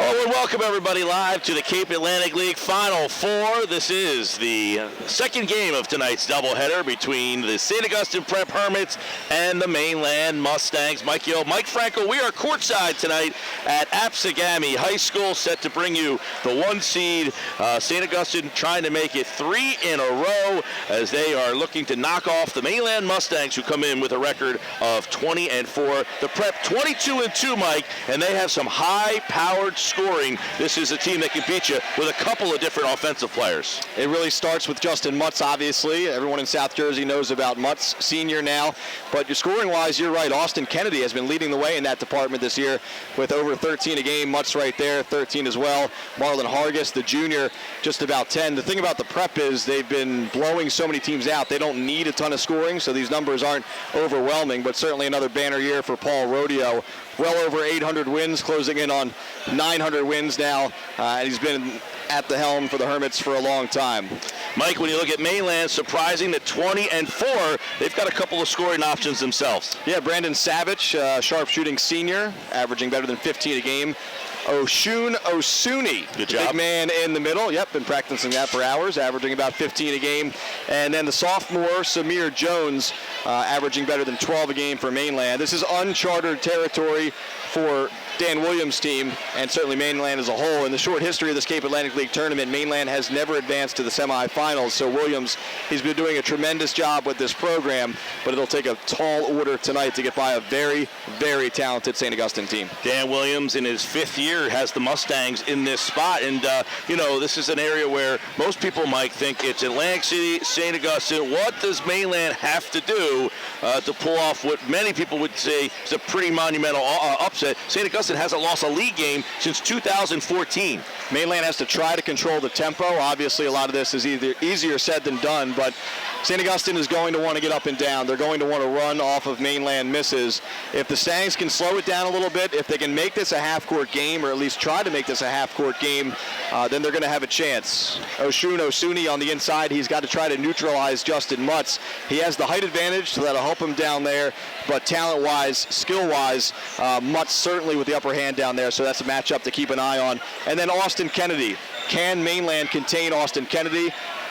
Well, welcome everybody live to the Cape Atlantic League Final Four. This is the second game of tonight's doubleheader between the St. Augustine Prep Hermits and the Mainland Mustangs. Mike Yo, Mike Franco, we are courtside tonight at Apsagami High School, set to bring you the one seed St. Augustine, trying to make it 3 in a row as they are looking to knock off the Mainland Mustangs, who come in with a record of 20-4. The Prep 22-2, Mike, and they have some high-powered scoring. This is a team that can beat you with a couple of different offensive players. It really starts with Justin Mutz, obviously. Everyone in South Jersey knows about Mutz, senior now. But scoring-wise, you're right. Austin Kennedy has been leading the way in that department this year with over 13 a game. Mutz right there, 13 as well. Marlon Hargis, the junior, just about 10. The thing about the Prep is they've been blowing so many teams out. They don't need a ton of scoring, so these numbers aren't overwhelming. But certainly another banner year for Paul Rodeo. Well over 800 wins, closing in on 900 wins now, and he's been at the helm for the Hermits for a long time. Mike, when you look at Mainland, surprising that 20-4, they've got a couple of scoring options themselves. Yeah, Brandon Savage, sharpshooting senior, averaging better than 15 a game. Oshun Osuni, good job. Big man in the middle. Yep, been practicing that for hours, averaging about 15 a game. And then the sophomore, Samir Jones, averaging better than 12 a game for Mainland. This is uncharted territory for Dan Williams' team, and certainly Mainland as a whole. In the short history of this Cape Atlantic League tournament, Mainland has never advanced to the semifinals. So Williams, he's been doing a tremendous job with this program, but it'll take a tall order tonight to get by a very, very talented St. Augustine team. Dan Williams, in his 5th year, has the Mustangs in this spot. And, you know, this is an area where most people might think it's Atlantic City, St. Augustine. What does Mainland have to do to pull off what many people would say is a pretty monumental upset? St. Augustine hasn't lost a league game since 2014. Mainland has to try to control the tempo. Obviously, a lot of this is either easier said than done, but St. Augustine is going to want to get up and down. They're going to want to run off of Mainland misses. If the Stangs can slow it down a little bit, if they can make this a half-court game, or at least try to make this a half-court game, then they're going to have a chance. Oshun Osuni on the inside, he's got to try to neutralize Justin Mutz. He has the height advantage, so that'll help him down there, but talent-wise, skill-wise, Mutz certainly with the upper hand down there, so that's a matchup to keep an eye on. And then Austin Kennedy. Can Mainland contain Austin Kennedy?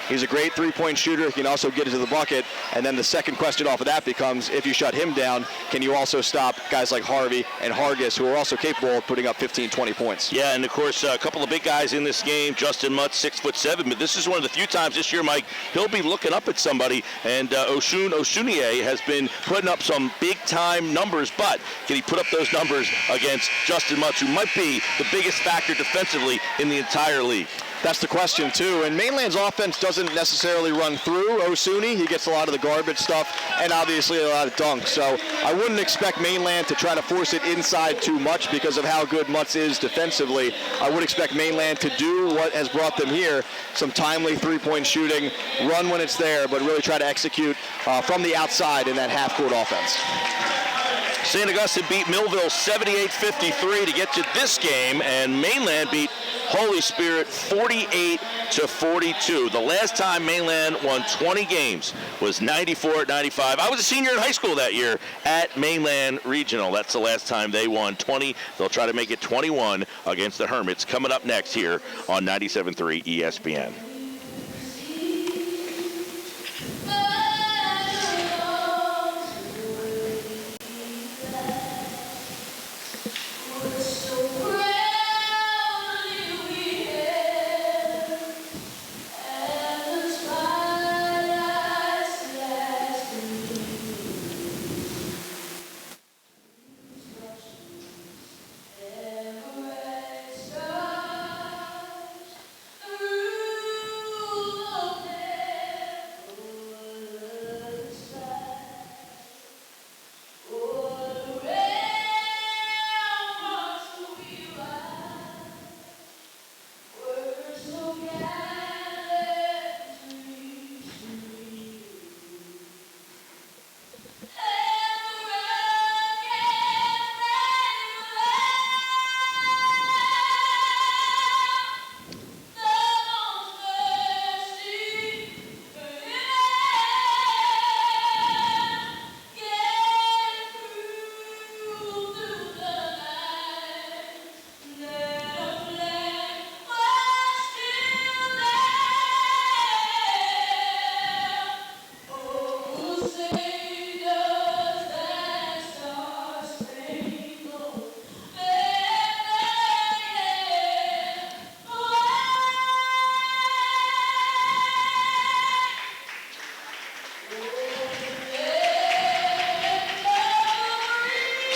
He's a great three-point shooter. He can also get it to the bucket. And then the second question off of that becomes, if you shut him down, can you also stop guys like Harvey and Hargis, who are also capable of putting up 15, 20 points? Yeah, and of course, a couple of big guys in this game. Justin Mutz, 6'7", but this is one of the few times this year, Mike, he'll be looking up at somebody. And Oshun Osunie has been putting up some big-time numbers, but can he put up those numbers against Justin Mutz, who might be the biggest factor defensively in the entire league? That's the question, too. And Mainland's offense doesn't necessarily run through Osuni. He gets a lot of the garbage stuff and obviously a lot of dunks. So I wouldn't expect Mainland to try to force it inside too much because of how good Mutz is defensively. I would expect Mainland to do what has brought them here, some timely three-point shooting, run when it's there, but really try to execute from the outside in that half-court offense. St. Augustine beat Millville 78-53 to get to this game, and Mainland beat Holy Spirit 48-42. The last time Mainland won 20 games was 94-95. I was a senior in high school that year at Mainland Regional. That's the last time they won 20. They'll try to make it 21 against the Hermits. Coming up next here on 97.3 ESPN. Do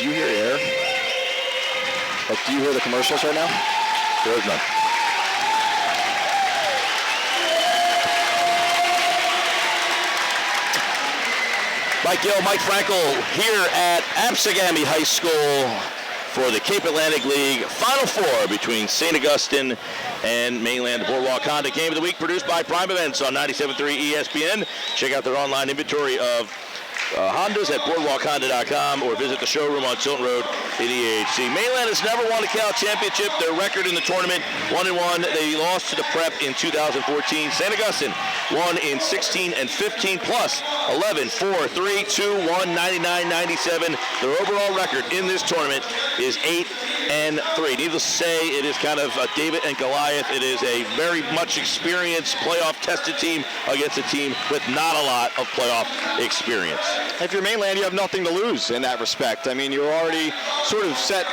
you hear air? Like, do you hear the commercials right now? There is none. Mike Gill, Mike Frankel here at Absegami High School for the Cape Atlantic League Final Four between St. Augustine and Mainland. The Boardwalk Honda Game of the Week produced by Prime Events on 97.3 ESPN. Check out their online inventory of Hondas at boardwalkhonda.com or visit the showroom on Tilton Road in EHC. Mainland has never won a Cal championship. Their record in the tournament, 1-1. They lost to the Prep in 2014. St. Augustine won in 16 and 15 plus 11, 4, 3, 2, 1, 99, 97. Their overall record in this tournament is 8 and 3. Needless to say, it is kind of a David and Goliath. It is a very much experienced playoff tested team against a team with not a lot of playoff experience. If you're Mainland, you have nothing to lose in that respect. I mean, you're already sort of set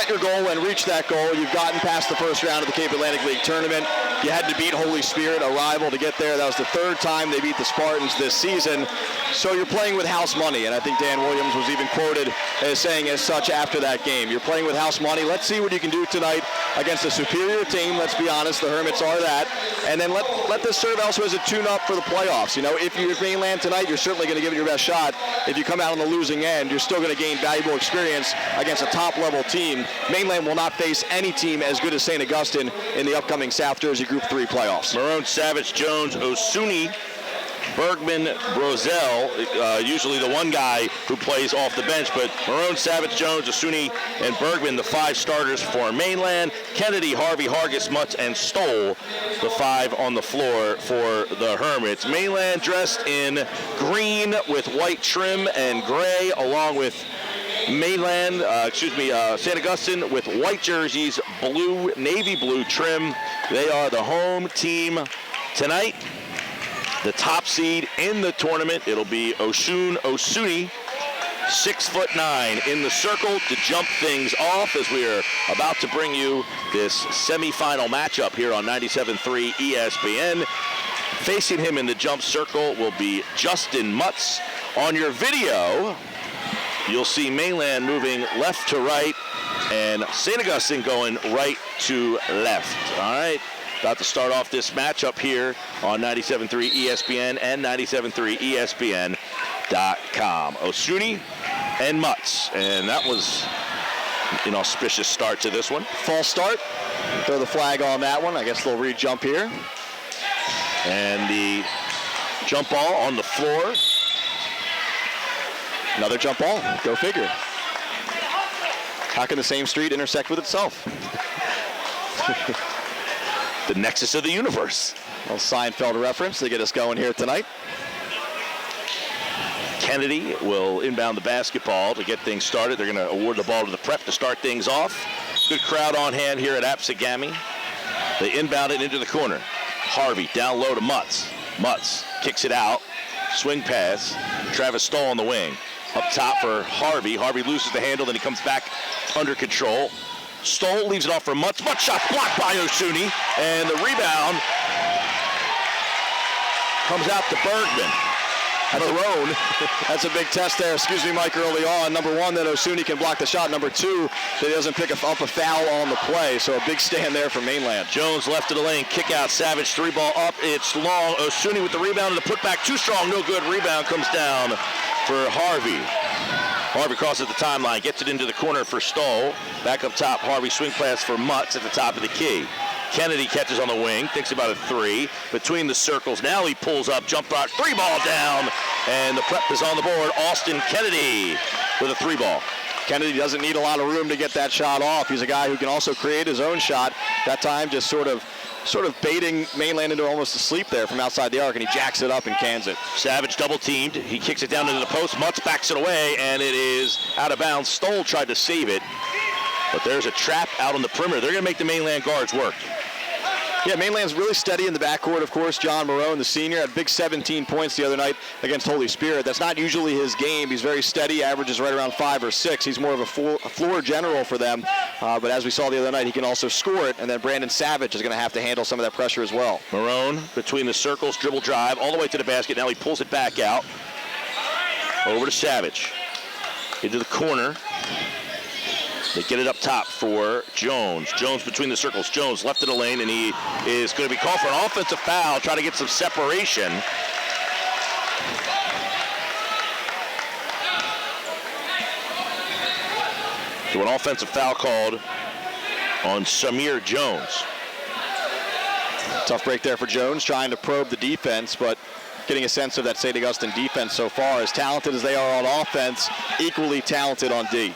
your goal and reached that goal. You've gotten past the first round of the Cape Atlantic League tournament. You had to beat Holy Spirit, a rival, to get there. That was the third time they beat the Spartans this season. So you're playing with house money, and I think Dan Williams was even quoted as saying as such after that game. You're playing with house money. Let's see what you can do tonight against a superior team. Let's be honest, the Hermits are that. And then let this serve also as a tune-up for the playoffs. You know, if you're Mainland tonight, you're certainly going to give it your best shot. If you come out on the losing end, you're still going to gain valuable experience against a top-level team. Mainland will not face any team as good as St. Augustine in the upcoming South Jersey Group 3 playoffs. Marone, Savage, Jones, Osuni, Bergman, Brozell, usually the one guy who plays off the bench, but Marone, Savage, Jones, Osuni, and Bergman, the 5 starters for Mainland. Kennedy, Harvey, Hargis, Mutz, and Stoll, the 5 on the floor for the Hermits. Mainland dressed in green with white trim and gray, along with St. Augustine with white jerseys, blue, navy blue trim. They are the home team tonight. The top seed in the tournament, it'll be Osuni, 6'9" in the circle to jump things off as we are about to bring you this semifinal matchup here on 97.3 ESPN. Facing him in the jump circle will be Justin Mutz. On your video, you'll see Mainland moving left to right and St. Augustine going right to left. All right, about to start off this matchup here on 97.3 ESPN and 97.3 ESPN.com. Osuni and Mutz, and that was an auspicious start to this one. False start. Throw the flag on that one. I guess they'll re-jump here. And the jump ball on the floor. Another jump ball. Go figure. How can the same street intersect with itself? The nexus of the universe. A little Seinfeld reference to get us going here tonight. Kennedy will inbound the basketball to get things started. They're going to award the ball to the Prep to start things off. Good crowd on hand here at Absegami. They inbound it into the corner. Harvey down low to Mutz. Mutz kicks it out. Swing pass. Travis Stoll on the wing. Up top for Harvey. Harvey loses the handle, then he comes back under control. Stoll leaves it off for Mutz. Mutz shot blocked by Osuni. And the rebound comes out to Bergman. Marone. That's a big test there. Excuse me, Mike, early on. Number one, that Osuni can block the shot. Number two, that he doesn't pick up a foul on the play. So a big stand there for Mainland. Jones left of the lane. Kick out. Savage 3-ball up. It's long. Osuni with the rebound and the putback. Too strong. No good. Rebound comes down for Harvey. Harvey crosses the timeline. Gets it into the corner for Stoll. Back up top. Harvey swing pass for Mutz at the top of the key. Kennedy catches on the wing, thinks about a 3. Between the circles, now he pulls up, jump shot, 3-ball down, and the Prep is on the board. Austin Kennedy with a 3-ball. Kennedy doesn't need a lot of room to get that shot off. He's a guy who can also create his own shot. That time just sort of baiting Mainland into almost a sleep there from outside the arc, and he jacks it up and cans it. Savage double teamed. He kicks it down into the post. Mutz backs it away, and it is out of bounds. Stoll tried to save it, but there's a trap out on the perimeter. They're going to make the Mainland guards work. Yeah, Mainland's really steady in the backcourt, of course. John Marone, the senior, had big 17 points the other night against Holy Spirit. That's not usually his game. He's very steady, averages right around 5 or 6. He's more of a floor general for them. But as we saw the other night, he can also score it. And then Brandon Savage is going to have to handle some of that pressure as well. Marone between the circles, dribble drive, all the way to the basket. Now he pulls it back out. Over to Savage. Into the corner. They get it up top for Jones. Jones between the circles. Jones left of the lane, and he is going to be called for an offensive foul, try to get some separation. So an offensive foul called on Samir Jones. Tough break there for Jones, trying to probe the defense, but getting a sense of that St. Augustine defense so far. As talented as they are on offense, equally talented on D.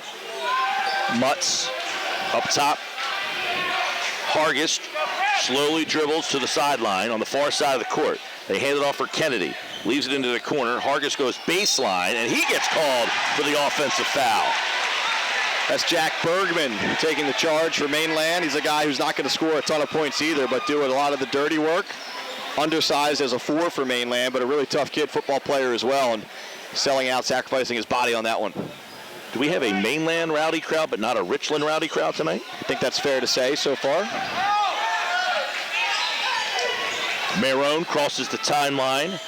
Mutz up top. Hargis slowly dribbles to the sideline on the far side of the court. They hand it off for Kennedy. Leaves it into the corner. Hargis goes baseline, and he gets called for the offensive foul. That's Jack Bergman taking the charge for Mainland. He's a guy who's not going to score a ton of points either, but doing a lot of the dirty work. Undersized as a 4 for Mainland, but a really tough kid, football player as well, and selling out, sacrificing his body on that one. Do we have a Mainland rowdy crowd, but not a Richland rowdy crowd tonight? I think that's fair to say so far. Marone crosses the timeline.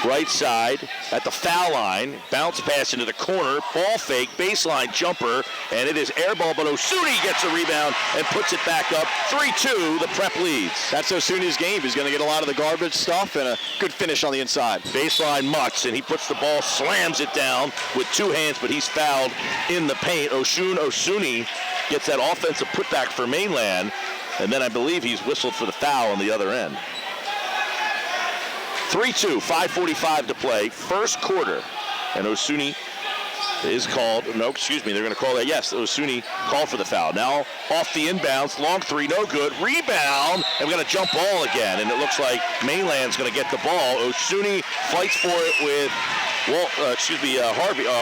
Right side at the foul line. Bounce pass into the corner. Ball fake, baseline jumper, and it is air ball, but Osuni gets a rebound and puts it back up. 3-2, the Prep leads. That's Osuni's game. He's going to get a lot of the garbage stuff and a good finish on the inside. Baseline Mutz, and he puts the ball, slams it down with 2 hands, but he's fouled in the paint. Osuni gets that offensive putback for Mainland, and then I believe he's whistled for the foul on the other end. 3-2, 5:45 to play, first quarter. And Osuni is called, no, excuse me, they're going to call that, yes, Osuni called for the foul. Now off the inbounds, long 3, no good, rebound, and we got a jump ball again, and it looks like Mainland's going to get the ball. Osuni fights for it with,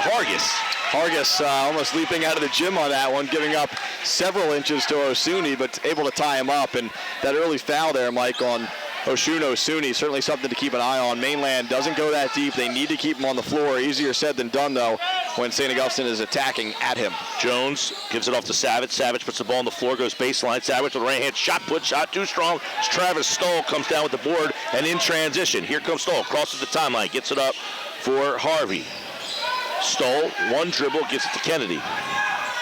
Hargis. Hargis almost leaping out of the gym on that one, giving up several inches to Osuni, but able to tie him up. And that early foul there, Mike, on Osuni, certainly something to keep an eye on. Mainland doesn't go that deep. They need to keep him on the floor. Easier said than done, though, when St. Augustine is attacking at him. Jones gives it off to Savage. Savage puts the ball on the floor, goes baseline. Savage with a right hand shot too strong. Travis Stoll comes down with the board, and in transition, here comes Stoll, crosses the timeline, gets it up for Harvey. Stoll, one dribble, gives it to Kennedy.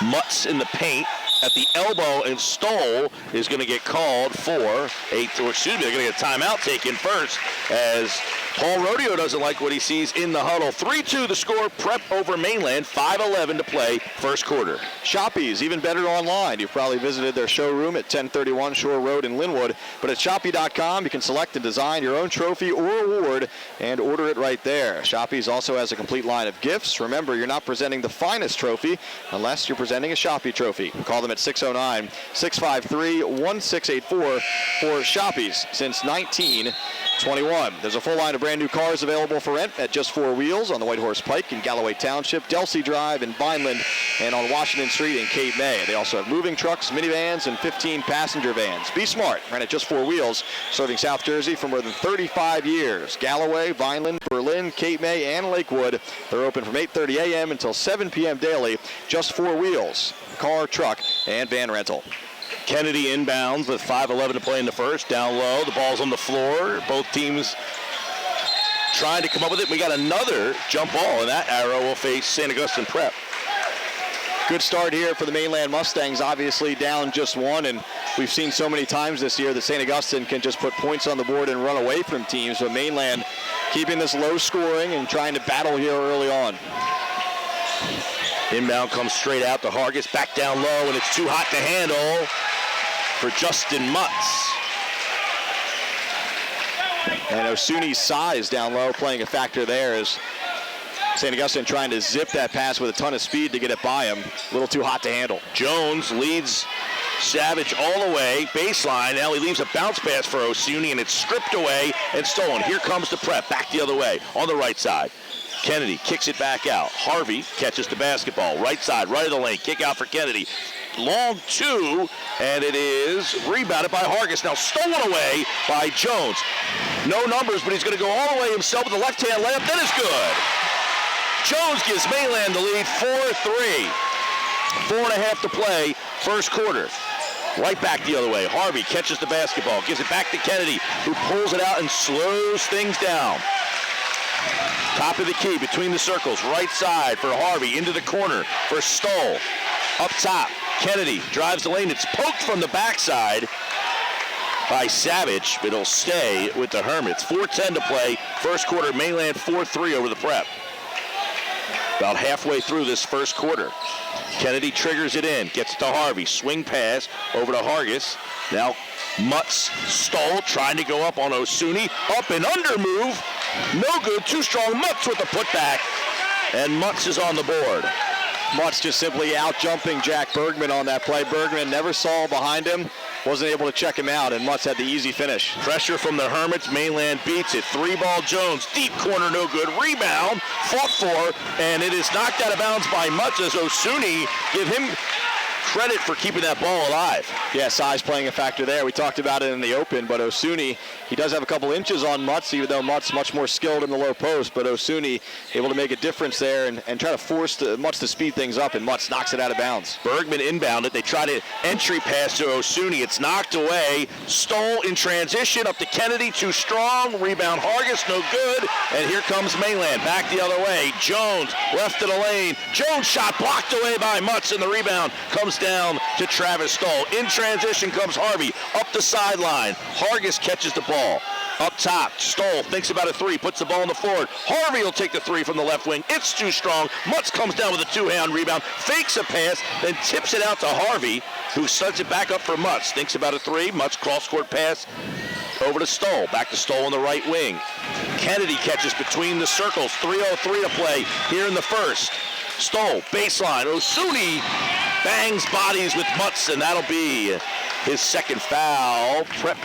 Mutz in the paint at the elbow, and Stoll is going to get called for they're going to get a timeout taken first, as Paul Rodeo doesn't like what he sees in the huddle. 3-2 the score, Prep over Mainland, 5:11 to play, first quarter. Shoppy's even better online. You've probably visited their showroom at 1031 Shore Road in Linwood, but at Shoppy.com you can select and design your own trophy or award and order it right there. Shoppy's also has a complete line of gifts. Remember, you're not presenting the finest trophy unless you're presenting a Shoppy trophy. Call them at 609-653-1684 for Shoppy's since 1921. There's a full line of brand new cars available for rent at Just 4 Wheels on the White Horse Pike in Galloway Township, Delsey Drive in Vineland, and on Washington Street in Cape May. They also have moving trucks, minivans, and 15 passenger vans. Be smart. Rent at Just 4 Wheels, serving South Jersey for more than 35 years. Galloway, Vineland, Berlin, Cape May, and Lakewood. They're open from 8:30 a.m. until 7 p.m. daily. Just 4 Wheels, car, truck, and van rental. Kennedy inbounds with 5:11 to play in the first. Down low, the ball's on the floor. Both teams trying to come up with it. We got another jump ball, and that arrow will face St. Augustine Prep. Good start here for the Mainland Mustangs, obviously down just 1, and we've seen so many times this year that St. Augustine can just put points on the board and run away from teams, but Mainland keeping this low scoring and trying to battle here early on. Inbound comes straight out to Hargis, back down low, and it's too hot to handle for Justin Mutz. And Osuni's size down low playing a factor there as St. Augustine trying to zip that pass with a ton of speed to get it by him. A little too hot to handle. Jones leads Savage all the way, baseline. Now he leaves a bounce pass for Osuni, and it's stripped away and stolen. Here comes the Prep, back the other way on the right side. Kennedy kicks it back out. Harvey catches the basketball. Right side, right of the lane. Kick out for Kennedy. long two, and it is rebounded by Hargis. Now stolen away by Jones. No numbers, but he's going to go all the way himself with a left-hand layup. That is good. Jones gives Mainland the lead 4-3. 4.5 to play, first quarter. Right back the other way. Harvey catches the basketball, gives it back to Kennedy, who pulls it out and slows things down. Top of the key, between the circles, right side for Harvey, into the corner for Stoll. Up top, Kennedy drives the lane. It's poked from the backside by Savage, but it'll stay with the Hermits. 4:10 to play, first quarter. Mainland 4-3 over the Prep. About halfway through this first quarter. Kennedy triggers it in, gets it to Harvey. Swing pass over to Hargis. Now Mutz, Stoll trying to go up on Osuni. Up and under move. No good, too strong. Mutz with the putback. And Mutz is on the board. Mutz just simply out-jumping Jack Bergman on that play. Bergman never saw behind him, wasn't able to check him out, and Mutz had the easy finish. Pressure from the Hermits. Mainland beats it. 3-ball Jones. Deep corner, no good. Rebound, fought for, and it is knocked out of bounds by Mutz as Osuni. Give him credit for keeping that ball alive. Yeah, size playing a factor there. We talked about it in the open, but Osuni, he does have a couple inches on Mutz, even though Mutz much more skilled in the low post, but Osuni able to make a difference there and try to force Mutz to speed things up, and Mutz knocks it out of bounds. Bergman inbounded. They try to entry pass to Osuni. It's knocked away. Stoll in transition up to Kennedy, too strong. Rebound Hargis, no good. And here comes Mainland, back the other way. Jones, left of the lane. Jones shot blocked away by Mutz, and the rebound comes down to Travis Stoll. In transition comes Harvey up the sideline. Hargis catches the ball. Up top, Stoll thinks about a three, puts the ball on the floor. Harvey will take the three from the left wing. It's too strong. Mutz comes down with a two-hand rebound, fakes a pass, then tips it out to Harvey, who sets it back up for Mutz. Thinks about a three. Mutz cross-court pass over to Stoll. Back to Stoll on the right wing. Kennedy catches between the circles. 3:03 to play here in the first. Stoll, baseline. Osuni bangs bodies with Mutz, and that'll be his second foul. Prep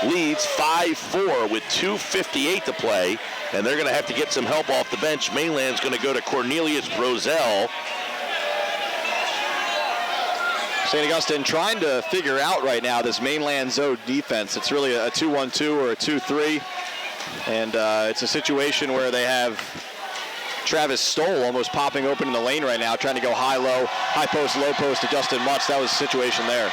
leads 5-4 with 2:58 to play, and they're going to have to get some help off the bench. Mainland's going to go to Cornelius Brozell. St. Augustine trying to figure out right now this Mainland zone defense. It's really a 2-1-2 or a 2-3, and it's a situation where they have Travis Stoll almost popping open in the lane right now, trying to go high-low, high post, low post to Justin Mutz. That was the situation there.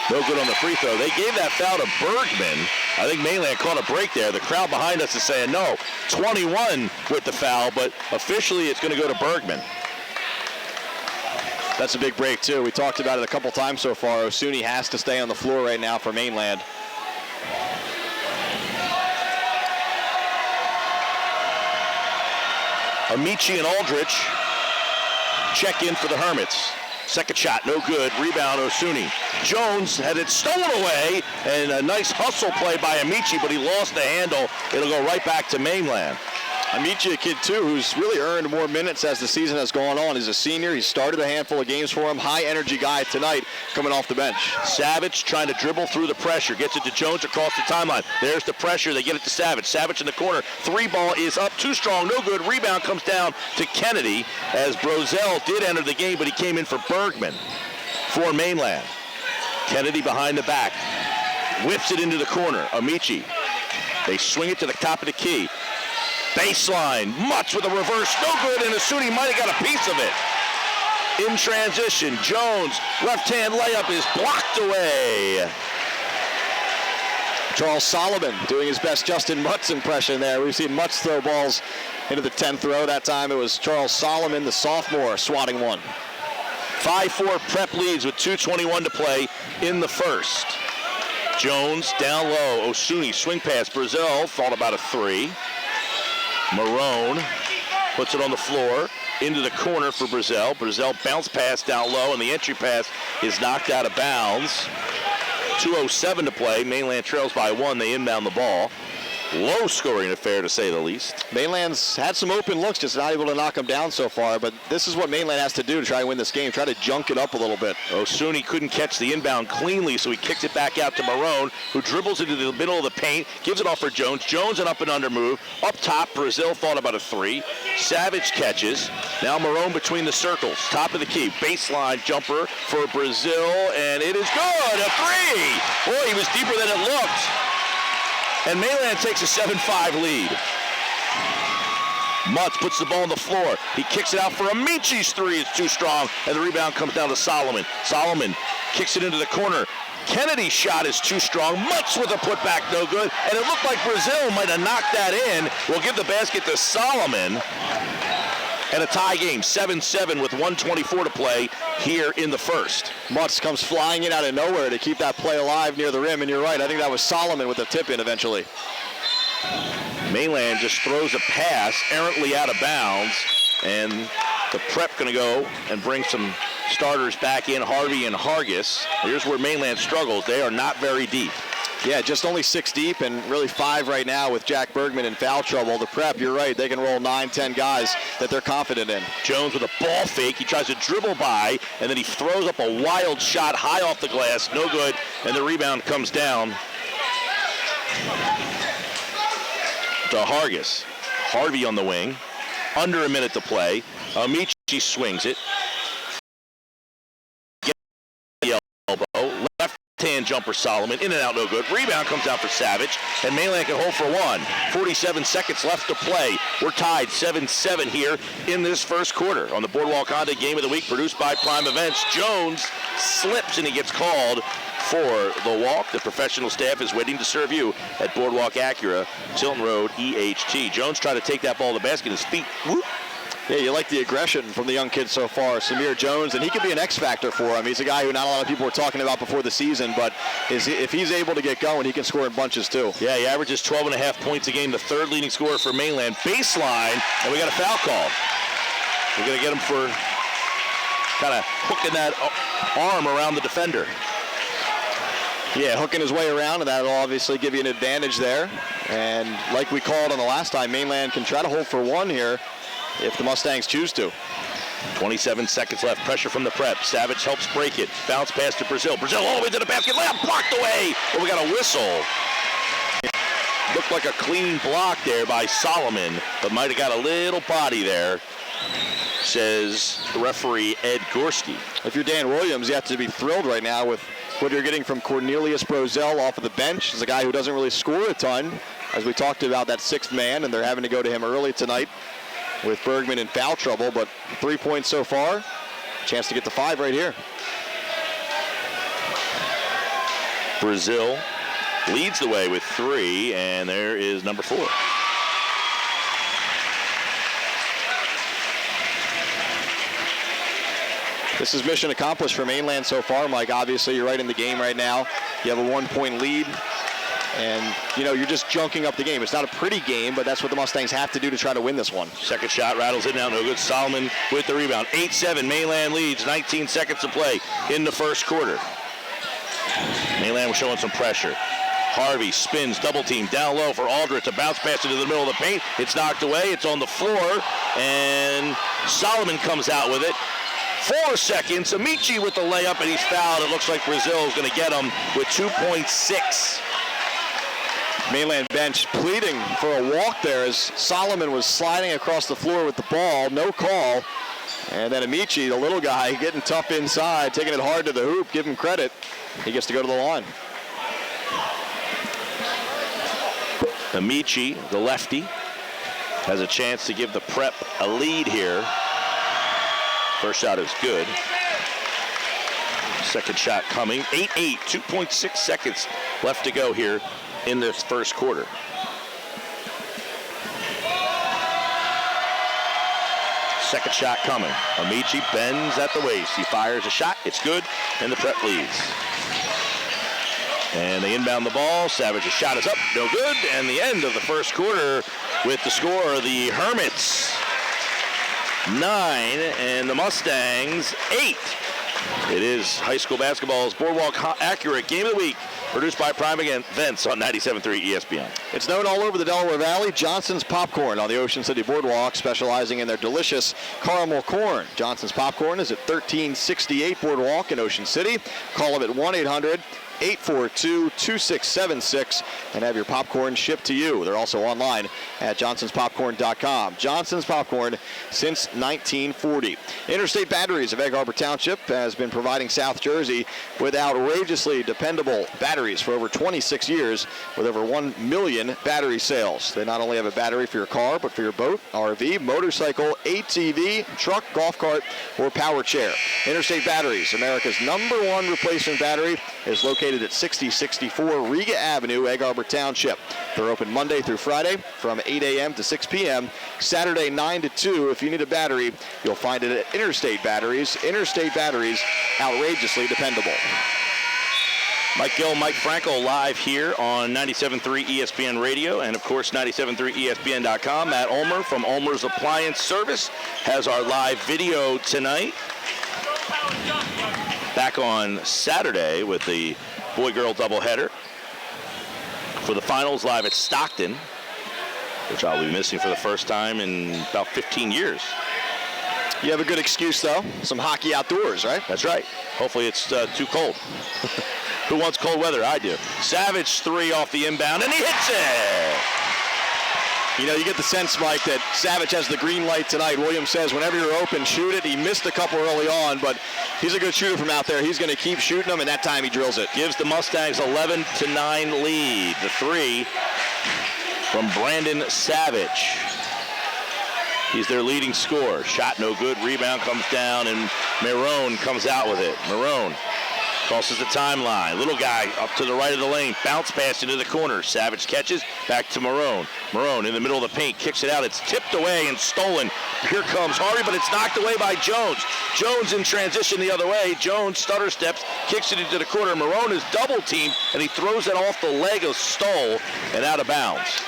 No good on the free throw. They gave that foul to Bergman. I think Mainland caught a break there. The crowd behind us is saying no. 21 with the foul, but officially it's going to go to Bergman. That's a big break, too. We talked about it a couple times so far. Osuni has to stay on the floor right now for Mainland. Amici and Aldrich check in for the Hermits. Second shot, no good. Rebound, Osuni. Jones had it stolen away, and a nice hustle play by Amici, but he lost the handle. It'll go right back to Mainland. Amici, a kid, too, who's really earned more minutes as the season has gone on. He's a senior. He started a handful of games for him. High-energy guy tonight coming off the bench. Savage trying to dribble through the pressure. Gets it to Jones across the timeline. There's the pressure. They get it to Savage. Savage in the corner. Three ball is up. Too strong. No good. Rebound comes down to Kennedy as Brozell did enter the game, but he came in for Bergman for Mainland. Kennedy behind the back. Whips it into the corner. Amici. They swing it to the top of the key. Baseline, Mutz with a reverse, no good, and Osuni might have got a piece of it. In transition, Jones, left-hand layup is blocked away. Charles Solomon doing his best Justin Mutz impression there. We've seen Mutz throw balls into the 10th row. That time it was Charles Solomon, the sophomore, swatting one. 5-4 Prep leads with 2:21 to play in the first. Jones down low, Osuni swing pass, Brazil thought about a three. Marone puts it on the floor into the corner for Brazil. Brazil bounce pass down low, and the entry pass is knocked out of bounds. 2:07 to play. Mainland trails by one. They inbound the ball. low-scoring affair, to say the least. Mainland's had some open looks, just not able to knock them down so far, but this is what Mainland has to do to try and win this game, try to junk it up a little bit. Osuni couldn't catch the inbound cleanly, so he kicked it back out to Marone, who dribbles into the middle of the paint, gives it off for Jones. Jones an up and under move. Up top, Brazil thought about a three. Savage catches. Now Marone between the circles. Top of the key. Baseline jumper for Brazil, and it is good. A three. Boy, he was deeper than it looked. And Mainland takes a 7-5 lead. Mutz puts the ball on the floor. He kicks it out for Amichi's three. It's too strong, and the rebound comes down to Solomon. Solomon kicks it into the corner. Kennedy's shot is too strong. Mutz with a putback, no good. And it looked like Brazil might have knocked that in. We'll give the basket to Solomon. And a tie game, 7-7 with 1:24 to play here in the first. Mutz comes flying in out of nowhere to keep that play alive near the rim, and you're right, I think that was Solomon with the tip-in eventually. Mainland just throws a pass errantly out of bounds, and the prep going to go and bring some starters back in, Harvey and Hargis. Here's where Mainland struggles. They are not very deep. Yeah, just only 6 deep and really 5 right now with Jack Bergman in foul trouble. The prep, you're right, they can roll 9, 10 guys that they're confident in. Jones with a ball fake. He tries to dribble by, and then he throws up a wild shot high off the glass. No good, and the rebound comes down to Hargis. Harvey on the wing. Under a minute to play. Amici swings it. Gets the elbow. Left-hand jumper Solomon. In and out, no good. Rebound comes out for Savage. And Mainland can hold for one. 47 seconds left to play. We're tied 7-7 here in this first quarter. On the Boardwalk Honda Game of the Week produced by Prime Events, Jones slips and he gets called for the walk. The professional staff is waiting to serve you at Boardwalk Acura, Tilton Road, EHT. Jones tried to take that ball to the basket. His feet, whoop. Yeah, you like the aggression from the young kid so far, Samir Jones, and he could be an X factor for him. He's a guy who not a lot of people were talking about before the season, but if he's able to get going, he can score in bunches too. Yeah, he averages 12.5 points a game, the third leading scorer for Mainland. Baseline, and we got a foul call. We're going to get him for kind of hooking that arm around the defender. Yeah, hooking his way around, and that'll obviously give you an advantage there. And like we called on the last time, Mainland can try to hold for one here if the Mustangs choose to. 27 seconds left. Pressure from the prep. Savage helps break it. Bounce pass to Brazil. Brazil all the way to the basket. Layup blocked away. But we got a whistle. Looked like a clean block there by Solomon, but might have got a little body there, says referee Ed Gorski. If you're Dan Williams, you have to be thrilled right now with what you're getting from Cornelius Brazil off of the bench. He's a guy who doesn't really score a ton, as we talked about that 6th man, and they're having to go to him early tonight with Bergman in foul trouble, but 3 points so far. Chance to get to 5 right here. Brazil leads the way with 3, and there is number 4. This is mission accomplished for Mainland so far, Mike. Obviously, you're right in the game right now. You have a 1-point lead. And, you know, you're just junking up the game. It's not a pretty game, but that's what the Mustangs have to do to try to win this one. Second shot rattles in now, no good. Solomon with the rebound. 8-7, Mainland leads, 19 seconds to play in the first quarter. Mainland was showing some pressure. Harvey spins, double team, down low for Aldrich. A bounce pass into the middle of the paint. It's knocked away, it's on the floor, and Solomon comes out with it. 4 seconds, Amici with the layup, and he's fouled. It looks like Brazil is going to get him with 2.6. Mainland bench pleading for a walk there as Solomon was sliding across the floor with the ball, no call. And then Amici, the little guy, getting tough inside, taking it hard to the hoop, give him credit. He gets to go to the line. Amici, the lefty, has a chance to give the prep a lead here. First shot is good. Second shot coming. 8-8, 2.6 seconds left to go here in this first quarter. Second shot coming. Amici bends at the waist. He fires a shot. It's good, and the prep leads. And they inbound the ball. Savage's shot is up. No good. And the end of the first quarter with the score, the Hermits 9 and the Mustangs 8. It is high school basketball's Boardwalk Acura Game of the Week, Produced by Prime Events on 97.3 ESPN. It's known all over the Delaware Valley. Johnson's Popcorn on the Ocean City Boardwalk, specializing in their delicious caramel corn. Johnson's Popcorn is at 1368 Boardwalk in Ocean City. Call them at 1-800-842-2676 and have your popcorn shipped to you. They're also online at johnsonspopcorn.com. Johnson's Popcorn since 1940. Interstate Batteries of Egg Harbor Township has been providing South Jersey with outrageously dependable batteries for over 26 years with over 1 million battery sales. They not only have a battery for your car, but for your boat, RV, motorcycle, ATV, truck, golf cart, or power chair. Interstate Batteries, America's #1 replacement battery, is located at 6064 Riga Avenue, Egg Harbor Township. They're open Monday through Friday from 8 a.m. to 6 p.m., Saturday 9 to 2. If you need a battery, you'll find it at Interstate Batteries. Interstate Batteries, outrageously dependable. Mike Gill, Mike Franco live here on 97.3 ESPN Radio and, of course, 97.3ESPN.com. Matt Ulmer from Ulmer's Appliance Service has our live video tonight. Back on Saturday with the boy-girl doubleheader for the finals live at Stockton, which I'll be missing for the first time in about 15 years. You have a good excuse, though. Some hockey outdoors, right? That's right. Hopefully it's too cold. Who wants cold weather? I do. Savage 3 off the inbound, and he hits it! You know, you get the sense, Mike, that Savage has the green light tonight. Williams says whenever you're open, shoot it. He missed a couple early on, but he's a good shooter from out there. He's going to keep shooting them, and that time he drills it. Gives the Mustangs 11-9 lead. The 3 from Brandon Savage. He's their leading scorer. Shot no good. Rebound comes down, and Marone comes out with it. Marone crosses the timeline. Little guy up to the right of the lane. Bounce pass into the corner. Savage catches. Back to Marone. Marone in the middle of the paint. Kicks it out. It's tipped away and stolen. Here comes Harvey, but it's knocked away by Jones. Jones in transition the other way. Jones stutter steps. Kicks it into the corner. Marone is double teamed, and he throws it off the leg of Stoll and out of bounds.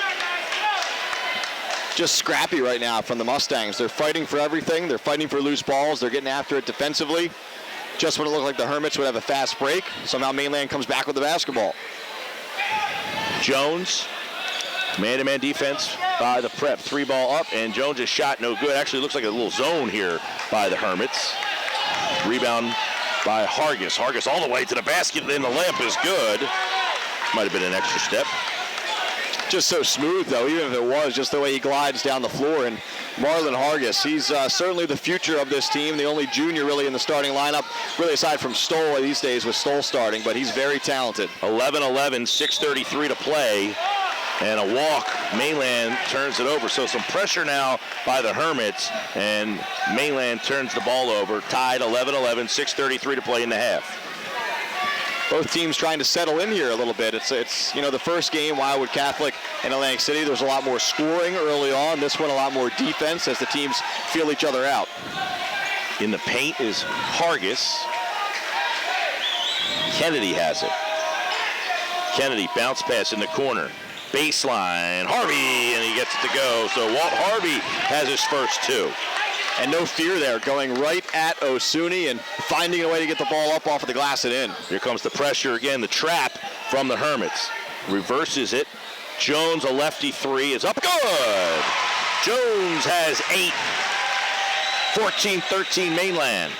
Just scrappy right now from the Mustangs. They're fighting for everything. They're fighting for loose balls. They're getting after it defensively. Just when it looked like the Hermits would have a fast break, somehow Mainland comes back with the basketball. Jones, man-to-man defense by the Prep. 3-ball up, and Jones' shot no good. Actually looks like a little zone here by the Hermits. Rebound by Hargis. Hargis all the way to the basket, and the layup is good. Might have been an extra step. Just so smooth, though, even if it was, just the way he glides down the floor. And Marlon Hargis, he's certainly the future of this team, the only junior really in the starting lineup, really aside from Stoll these days with Stoll starting, but he's very talented. 11-11, 6:33 to play, and a walk. Mainland turns it over. So some pressure now by the Hermits, and Mainland turns the ball over. Tied 11-11, 6:33 to play in the half. Both teams trying to settle in here a little bit. It's you know, the first game, Wildwood Catholic and Atlantic City, there was a lot more scoring early on. This one, a lot more defense as the teams feel each other out. In the paint is Hargis. Kennedy has it. Kennedy, bounce pass in the corner. Baseline, Harvey, and he gets it to go. So Walt Harvey has his first 2. And no fear there, going right at Osuni and finding a way to get the ball up off of the glass and in. Here comes the pressure again, the trap from the Hermits. Reverses it. Jones, a lefty 3, is up good. Jones has 8. 14-13 Mainland.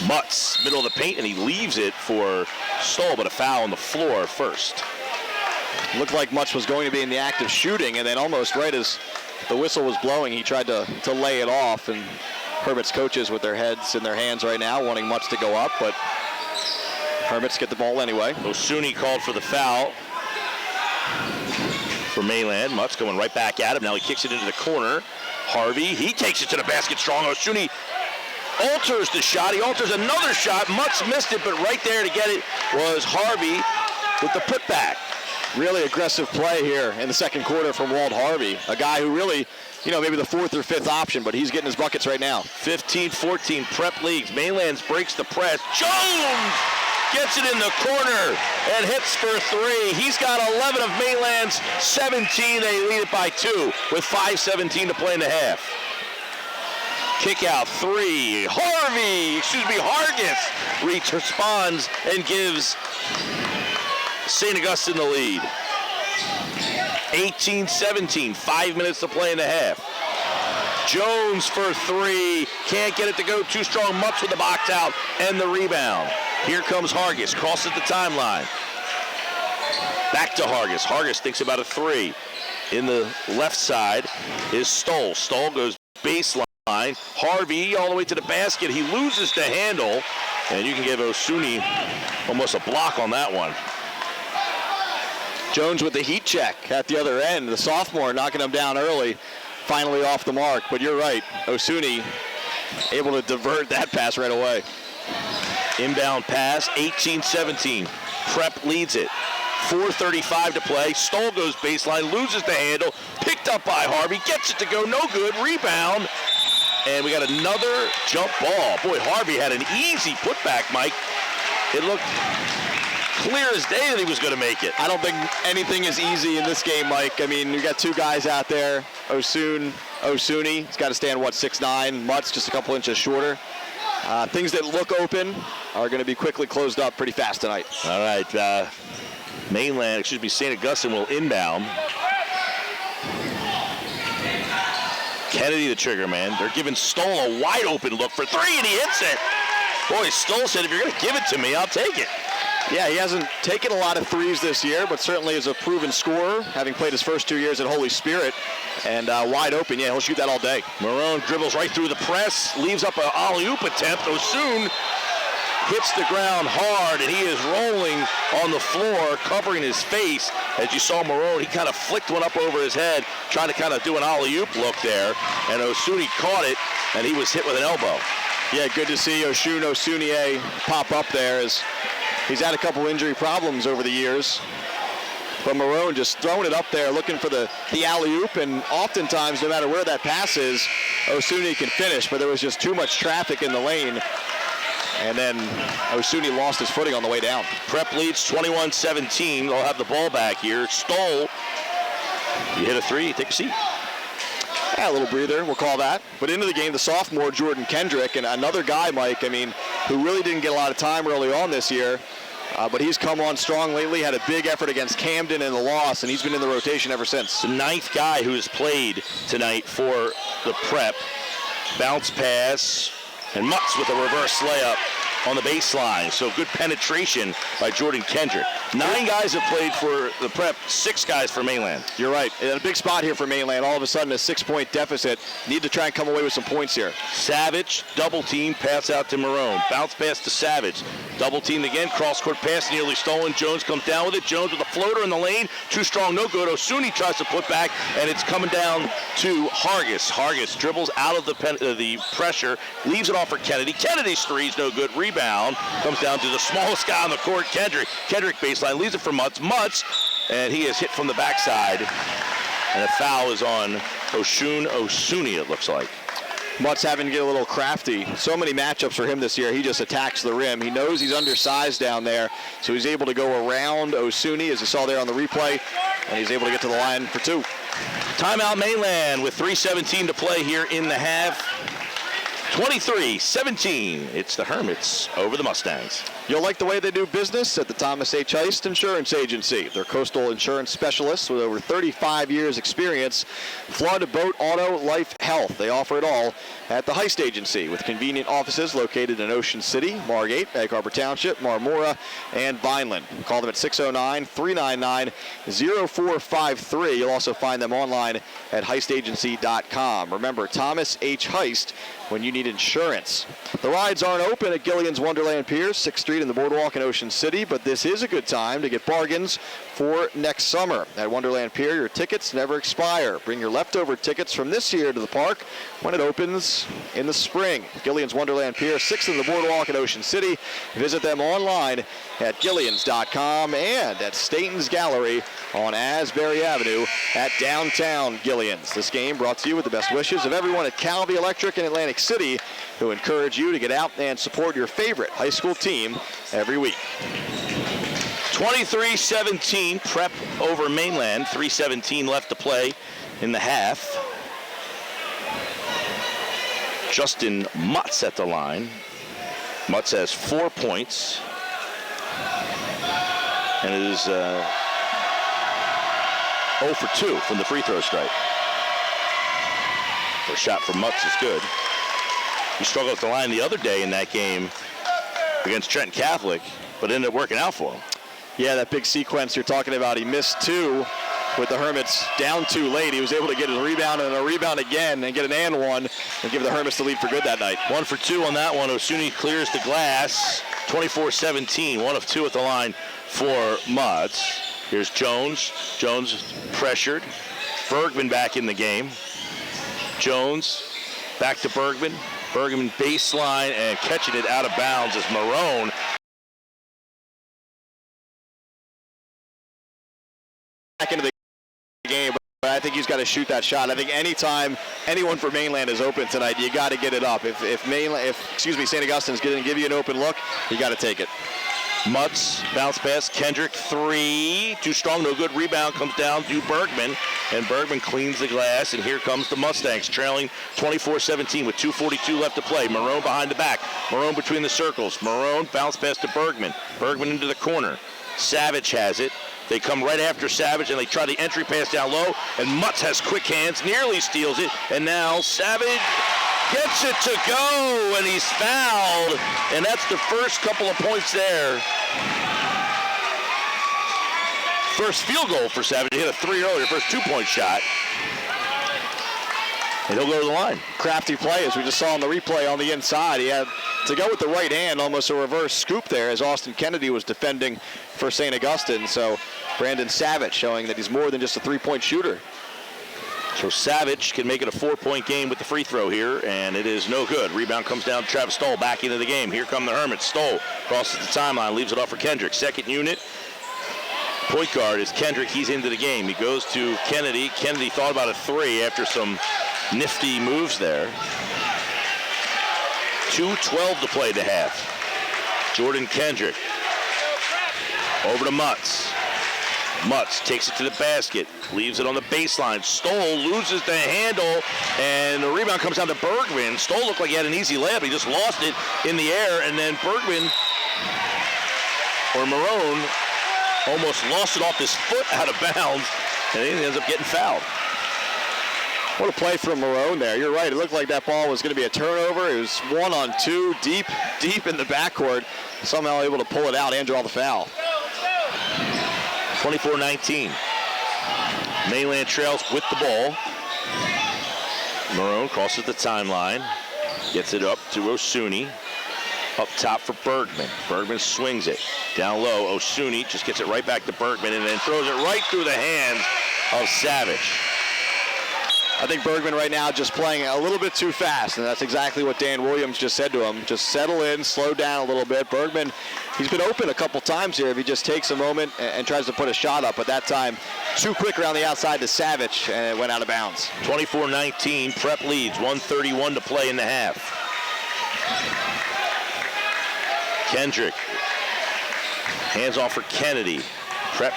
Mutz, middle of the paint, and he leaves it for Stoll, but a foul on the floor first. Looked like Mutz was going to be in the act of shooting, and then almost right as the whistle was blowing, he tried to lay it off, and Hermits coaches with their heads in their hands right now, wanting Mutz to go up, but Hermits get the ball anyway. Osuni called for the foul for Mainland. Mutz going right back at him. Now he kicks it into the corner. Harvey, he takes it to the basket strong. Osuni alters the shot. He alters another shot. Mutz missed it, but right there to get it was Harvey with the putback. Really aggressive play here in the second quarter from Walt Harvey, a guy who really, you know, maybe the 4th or 5th option, but he's getting his buckets right now. 15-14 Prep leagues. Mainland breaks the press. Jones gets it in the corner and hits for 3. He's got 11 of Mainland's 17. They lead it by 2 with 5:17 to play in the half. Kick out 3. Hargis responds and gives St. Augustine the lead. 18-17, 5 minutes to play in the half. Jones for three, can't get it to go, too strong. Mutz with the box out and the rebound. Here comes Hargis, crosses the timeline. Back to Hargis. Hargis thinks about a three. In the left side is Stoll. Stoll goes baseline. Harvey all the way to the basket. He loses the handle, and you can give Osuni almost a block on that one. Jones with the heat check at the other end. The sophomore knocking him down early, finally off the mark. But you're right, Osuni able to divert that pass right away. Inbound pass, 18-17. Prep leads it. 4:35 to play. Stoll goes baseline, loses the handle, picked up by Harvey, gets it to go, no good, rebound. And we got another jump ball. Boy, Harvey had an easy putback, Mike. It looked clear as day that he was going to make it. I don't think anything is easy in this game, Mike. I mean, you got two guys out there. Osuni, he's got to stand, 6'9". Mutz just a couple inches shorter. Things that look open are going to be quickly closed up pretty fast tonight. All right, St. Augustine will inbound. Kennedy, the trigger man. They're giving Stoll a wide open look for three, and he hits it. Boy, Stoll said, if you're going to give it to me, I'll take it. Yeah, he hasn't taken a lot of threes this year, but certainly is a proven scorer, having played his first 2 years at Holy Spirit. And wide open, yeah, he'll shoot that all day. Marone dribbles right through the press, leaves up an alley-oop attempt. Osun hits the ground hard, and he is rolling on the floor, covering his face. As you saw Marone, he kind of flicked one up over his head, trying to kind of do an alley-oop look there. And Osuni caught it, and he was hit with an elbow. Yeah, good to see Osunier pop up there, as he's had a couple injury problems over the years. But Marone just throwing it up there, looking for the alley-oop, and oftentimes, no matter where that pass is, Osuni can finish, but there was just too much traffic in the lane. And then Osuni lost his footing on the way down. Prep leads 21-17. They'll have the ball back here. Stoll, you hit a three, take a seat. Yeah, a little breather, we'll call that. But into the game, the sophomore, Jordan Kendrick, and another guy, Mike, I mean, who really didn't get a lot of time early on this year. But he's come on strong lately, had a big effort against Camden in the loss, and he's been in the rotation ever since. The ninth guy who has played tonight for the Prep. Bounce pass, and Mutz with a reverse layup on the baseline. So good penetration by Jordan Kendrick. 9 guys have played for the Prep, 6 guys for Mainland. You're right. And a big spot here for Mainland. All of a sudden, a 6-point deficit. Need to try and come away with some points here. Savage, double team, pass out to Marone. Bounce pass to Savage. Double teamed again, cross-court pass nearly stolen. Jones comes down with it. Jones with a floater in the lane. Too strong, no good. Osuni tries to put back, and it's coming down to Hargis. Hargis dribbles out of the pressure, leaves it off for Kennedy. Kennedy's three's no good. Rebound comes down to the smallest guy on the court, Kendrick. Kendrick baseline, leaves it for Mutz. Mutz, and he is hit from the backside. And a foul is on Osuni, it looks like. Mutz having to get a little crafty. So many matchups for him this year. He just attacks the rim. He knows he's undersized down there, so he's able to go around Osuni, as you saw there on the replay, and he's able to get to the line for 2. Timeout Mainland with 3:17 to play here in the half. 23-17. It's the Hermits over the Mustangs. You'll like the way they do business at the Thomas H. Heist Insurance Agency. They're coastal insurance specialists with over 35 years experience. Flood, boat, auto, life, health. They offer it all at the Heist Agency with convenient offices located in Ocean City, Margate, Egg Harbor Township, Marmora, and Vineland. Call them at 609-399-0453. You'll also find them online at heistagency.com. Remember, Thomas H. Heist when you need insurance. The rides aren't open at Gillian's Wonderland Pier, 6th Street in the Boardwalk in Ocean City, but this is a good time to get bargains for next summer. At Wonderland Pier, your tickets never expire. Bring your leftover tickets from this year to the park when it opens in the spring. Gillian's Wonderland Pier, 6th in the Boardwalk in Ocean City. Visit them online at Gillians.com and at Staten's Gallery on Asbury Avenue at downtown Gillian's. This game brought to you with the best wishes of everyone at Calvi Electric in Atlantic City, who encourage you to get out and support your favorite high school team every week. 23-17, Prep over Mainland. 3:17 left to play in the half. Justin Mutz at the line. Mutz has 4 points. And it is 0 for 2 from the free throw stripe. First shot from Mutz is good. He struggled at the line the other day in that game against Trenton Catholic, but ended up working out for him. Yeah, that big sequence you're talking about. He missed 2 with the Hermits down 2 late. He was able to get his rebound and a rebound again and get an and one and give the Hermits the lead for good that night. 1 for 2 on that one. Osuni clears the glass. 24-17. 1 of 2 at the line for Mutz. Here's Jones. Jones pressured. Bergman back in the game. Jones back to Bergman. Bergman baseline and catching it out of bounds as Marone back into the game, but I think he's got to shoot that shot. I think anytime anyone for Mainland is open tonight, you got to get it up. If St. Augustine's going to give you an open look, you got to take it. Mutz, bounce pass, Kendrick 3, too strong, no good, rebound comes down to Bergman, and Bergman cleans the glass, and here comes the Mustangs, trailing 24-17 with 2:42 left to play. Marone behind the back, Marone between the circles, Marone bounce pass to Bergman, Bergman into the corner, Savage has it, they come right after Savage, and they try the entry pass down low, and Mutz has quick hands, nearly steals it, and now Savage gets it to go, and he's fouled, and that's the first couple of points there. First field goal for Savage. He hit a 3 earlier, first 2-point shot. And he'll go to the line. Crafty play, as we just saw on the replay on the inside. He had to go with the right hand, almost a reverse scoop there, as Austin Kennedy was defending for St. Augustine. So Brandon Savage showing that he's more than just a 3-point shooter. So Savage can make it a 4-point game with the free throw here, and it is no good. Rebound comes down to Travis Stoll back into the game. Here come the Hermits. Stoll crosses the timeline, leaves it off for Kendrick. Second unit. Point guard is Kendrick. He's into the game. He goes to Kennedy. Kennedy thought about a 3 after some nifty moves there. 2:12 to play to half. Jordan Kendrick. Over to Mutz. Mutz takes it to the basket, leaves it on the baseline. Stoll loses the handle, and the rebound comes down to Bergman. Stoll looked like he had an easy layup. He just lost it in the air, and then Bergman, or Marone, almost lost it off his foot out of bounds, and he ends up getting fouled. What a play from Marone there. You're right. It looked like that ball was going to be a turnover. It was 1-on-2, deep in the backcourt. Somehow able to pull it out and draw the foul. 24-19. Mainland trails with the ball. Marone crosses the timeline. Gets it up to Osuni. Up top for Bergman. Bergman swings it. Down low, Osuni just gets it right back to Bergman and then throws it right through the hands of Savage. I think Bergman right now just playing a little bit too fast, and that's exactly what Dan Williams just said to him. Just settle in, slow down a little bit. Bergman, he's been open a couple times here if he just takes a moment and tries to put a shot up, but that time too quick around the outside to Savage, and it went out of bounds. 24-19, Prep leads, 1:31 to play in the half. Kendrick, hands off for Kennedy. Prep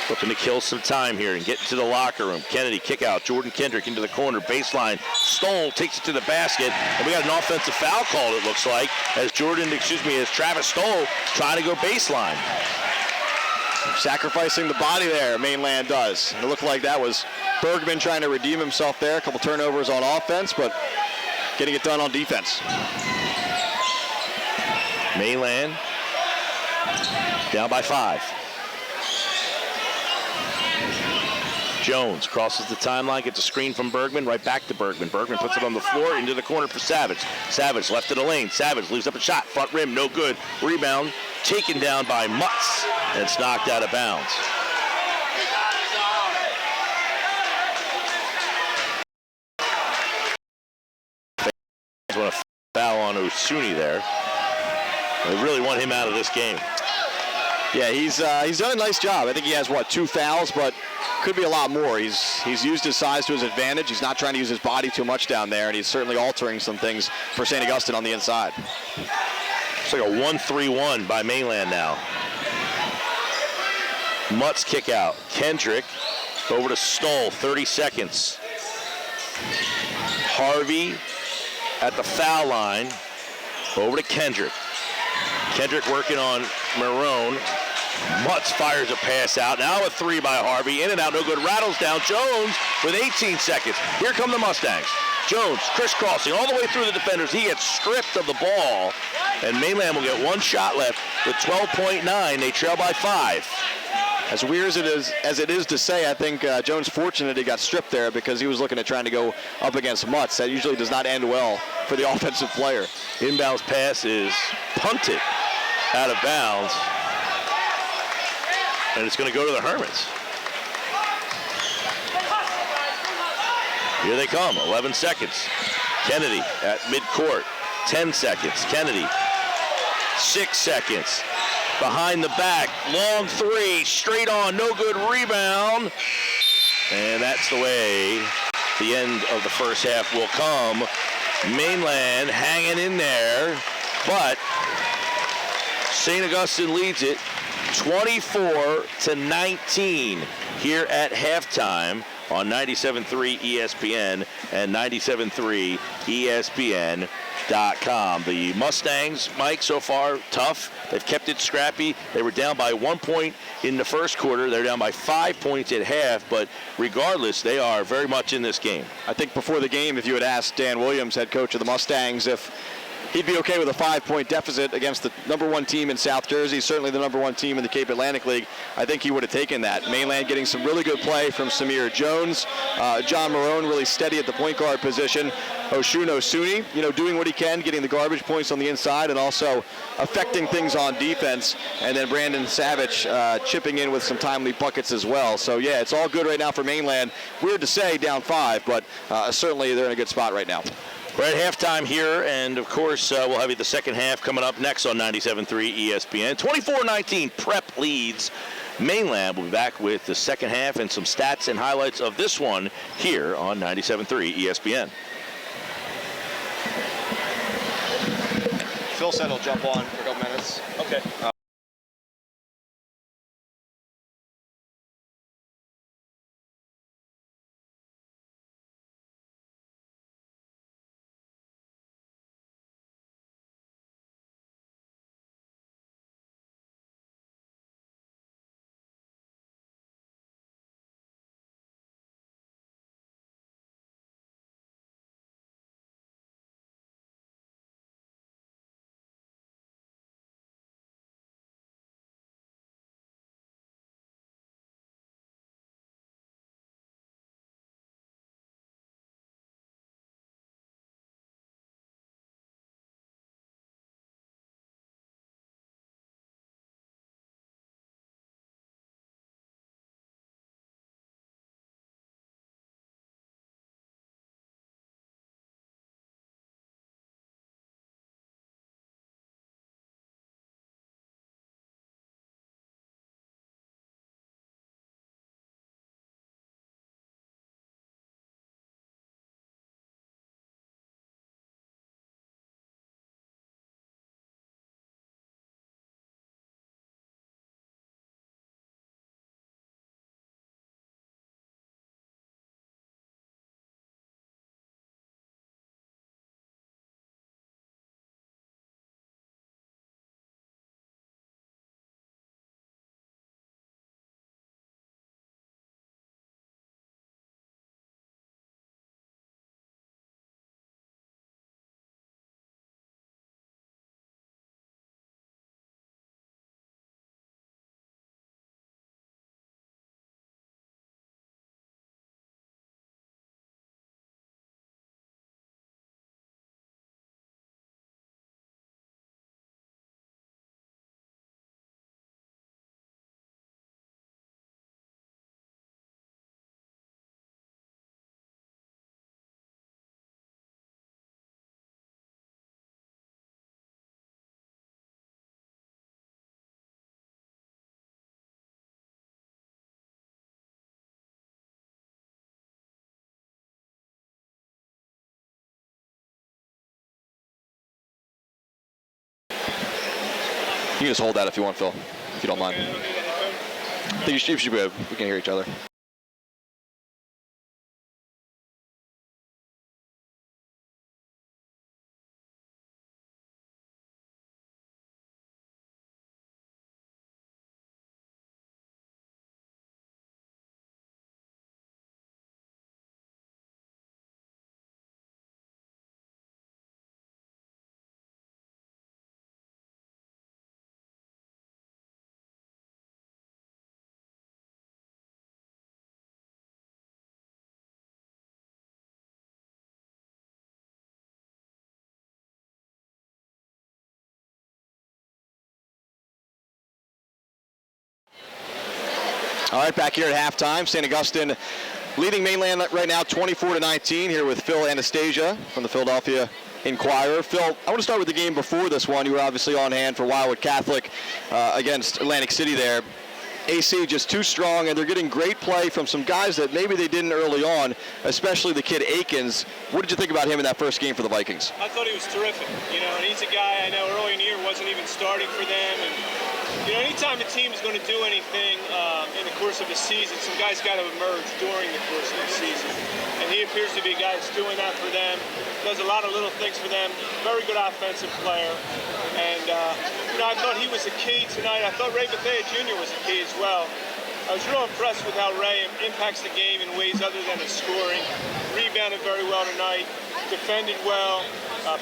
looking to kill some time here and get into the locker room. Kennedy kick out. Jordan Kendrick into the corner. Baseline. Stoll takes it to the basket. And we got an offensive foul called, it looks like, as Travis Stoll trying to go baseline. Sacrificing the body there, Mainland does. It looked like that was Bergman trying to redeem himself there. A couple turnovers on offense, but getting it done on defense. Mainland down by 5. Jones crosses the timeline, gets a screen from Bergman, right back to Bergman. Bergman puts it on the floor, into the corner for Savage. Savage left of the lane. Savage leaves up a shot, front rim, no good. Rebound taken down by Mutz, and it's knocked out of bounds. Want to foul on Osuni there. They really want him out of this game. Yeah, he's done a nice job. I think he has, 2 fouls, but could be a lot more. He's used his size to his advantage. He's not trying to use his body too much down there, and he's certainly altering some things for St. Augustine on the inside. It's like a 1-3-1 by Mainland now. Mutz kick out. Kendrick over to Stoll, 30 seconds. Harvey at the foul line, over to Kendrick. Kendrick working on Marone. Mutz fires a pass out. Now a three by Harvey. In and out, no good. Rattles down. Jones with 18 seconds. Here come the Mustangs. Jones crisscrossing all the way through the defenders. He gets stripped of the ball, and Mainland will get one shot left with 12.9. They trail by 5. As weird as it is to say, I think Jones fortunate he got stripped there because he was looking at trying to go up against Mutz. That usually does not end well for the offensive player. Inbounds pass is punted out of bounds, and it's going to go to the Hermits. Here they come, 11 seconds. Kennedy at midcourt, 10 seconds. Kennedy, 6 seconds. Behind the back, long three, straight on, no good, rebound. And that's the way the end of the first half will come. Mainland hanging in there, but St. Augustine leads it 24-19 here at halftime on 97.3 ESPN and 97.3 ESPN.com. The Mustangs, Mike, so far tough. They've kept it scrappy. They were down by 1 point in the first quarter. They're down by 5 points at half, but regardless, they are very much in this game. I think before the game, if you had asked Dan Williams, head coach of the Mustangs, if he'd be okay with a 5-point deficit against the #1 team in South Jersey, certainly the #1 team in the Cape Atlantic League, I think he would have taken that. Mainland getting some really good play from Samir Jones. John Marone really steady at the point guard position. Oshun Osuni, doing what he can, getting the garbage points on the inside and also affecting things on defense. And then Brandon Savage chipping in with some timely buckets as well. So, yeah, it's all good right now for Mainland. Weird to say down 5, but certainly they're in a good spot right now. We're at halftime here, and of course, we'll have you the second half coming up next on 97.3 ESPN. 24-19, Prep leads. Mainland will be back with the second half and some stats and highlights of this one here on 97.3 ESPN. Phil said he'll jump on for a couple minutes. Okay. You can just hold that if you want, Phil, if you don't mind. I think you should be good. We can hear each other. All right, back here at halftime, St. Augustine leading Mainland right now 24-19 here with Phil Anastasia from the Philadelphia Inquirer. Phil, I want to start with the game before this one. You were obviously on hand for Wildwood Catholic against Atlantic City there. AC just too strong, and they're getting great play from some guys that maybe they didn't early on, especially the kid Akins. What did you think about him in that first game for the Vikings? I thought he was terrific, and he's a guy I know early in the year wasn't even starting for them. And, anytime a team is going to do anything in the course of a season, some guys got to emerge during the course of the season. And he appears to be a guy that's doing that for them, does a lot of little things for them, very good offensive player. And, I thought he was the key tonight. I thought Ray Bethea Jr. was the key as well. I was real impressed with how Ray impacts the game in ways other than his scoring. Rebounded very well tonight, defended well,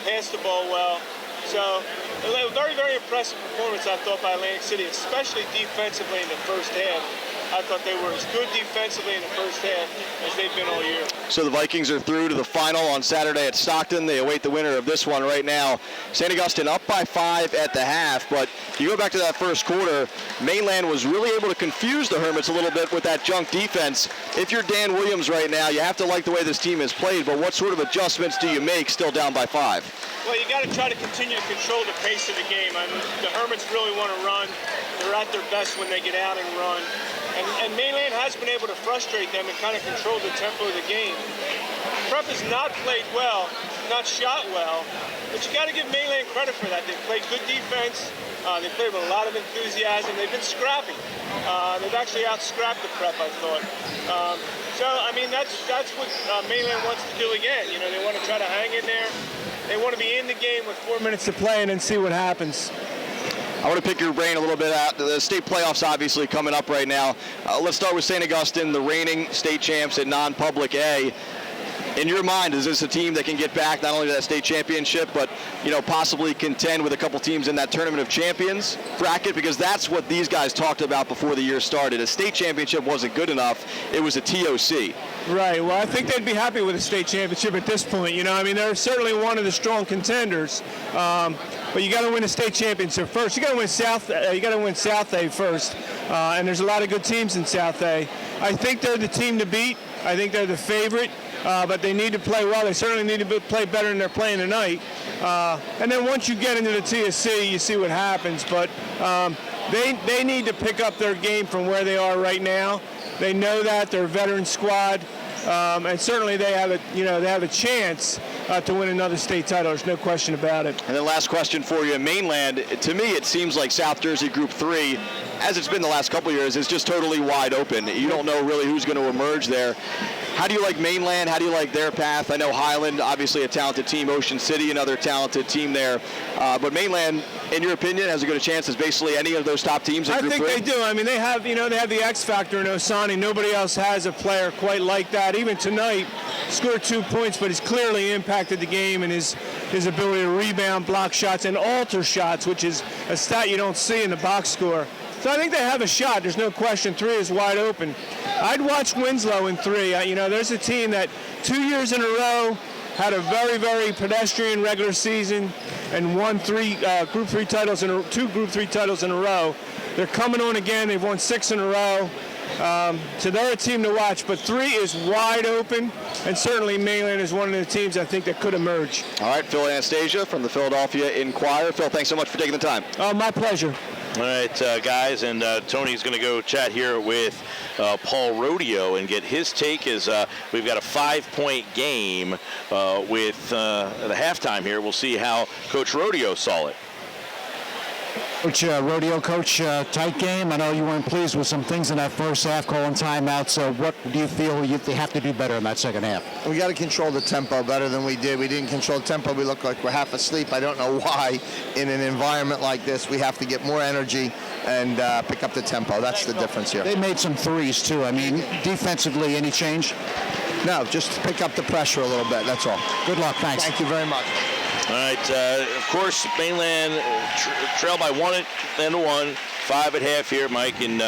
passed the ball well. So, a very, very impressive performance, I thought, by Atlantic City, especially defensively in the first half. I thought they were as good defensively in the first half as they've been all year. So the Vikings are through to the final on Saturday at Stockton. They await the winner of this one right now. St. Augustine up by 5 at the half, but you go back to that first quarter, Mainland was really able to confuse the Hermits a little bit with that junk defense. If you're Dan Williams right now, you have to like the way this team has played, but what sort of adjustments do you make still down by 5? Well, you got to try to continue to control the pace of the game. I mean, the Hermits really want to run. They're at their best when they get out and run. And Mainland has been able to frustrate them and kind of control the tempo of the game. Prep has not played well, not shot well, but you got to give Mainland credit for that. They've played good defense. They played with a lot of enthusiasm. They've been scrappy. They've actually out-scrapped the Prep, I thought. That's what Mainland wants to do again. They want to try to hang in there. They want to be in the game with 4 minutes to play and then see what happens. I want to pick your brain a little bit out. The state playoffs obviously coming up right now. Let's start with St. Augustine, the reigning state champs at non-public A. In your mind, is this a team that can get back not only to that state championship, but possibly contend with a couple teams in that Tournament of Champions bracket? Because that's what these guys talked about before the year started. A state championship wasn't good enough. It was a TOC. Right. Well, I think they'd be happy with a state championship at this point. They're certainly one of the strong contenders. But you got to win a state championship first. You got to win South. You got to win South A first. And there's a lot of good teams in South A. I think they're the team to beat. I think they're the favorite. But they need to play well. They certainly need to play better than they're playing tonight. And then once you get into the TSC, you see what happens. But they need to pick up their game from where they are right now. They know that they're a veteran squad, and certainly they have a chance to win another state title. There's no question about it. And then last question for you, Mainland. To me, it seems like South Jersey Group 3, as it's been the last couple of years, is just totally wide open. You don't know really who's going to emerge there. How do you like Mainland? How do you like their path? I know Highland, obviously a talented team. Ocean City, another talented team there. But Mainland, in your opinion, has a good chance as basically any of those top teams in Group 3? I think they do. I mean, they have the X factor in Osani. Nobody else has a player quite like that. Even tonight, scored 2 points, but he's clearly impacted the game and his ability to rebound, block shots, and alter shots, which is a stat you don't see in the box score. So I think they have a shot. There's no question. 3 is wide open. I'd watch Winslow in 3. There's a team that 2 years in a row had a very, very pedestrian regular season and won 3 Group 3 titles in 2 Group 3 titles in a row. They're coming on again. They've won 6 in a row. So they're a team to watch. But 3 is wide open, and certainly Mainland is one of the teams I think that could emerge. All right, Phil Anastasia from the Philadelphia Inquirer. Phil, thanks so much for taking the time. Oh, my pleasure. All right, guys, and Tony's going to go chat here with Paul Rodeo and get his take as we've got a 5-point game with the halftime here. We'll see how Coach Rodeo saw it. Coach, Coach, tight game. I know you weren't pleased with some things in that first half, calling timeout. So what do you feel they have to do better in that second half? We got to control the tempo better than we did. We didn't control the tempo. We look like we're half asleep. I don't know why. In an environment like this, we have to get more energy and pick up the tempo. That's the difference here. They made some threes, too. I mean, defensively, any change? No, just pick up the pressure a little bit. That's all. Good luck. Thanks. Thank you very much. All right, of course, Mainland trail by 1 and 1, 5 at half here, Mike. And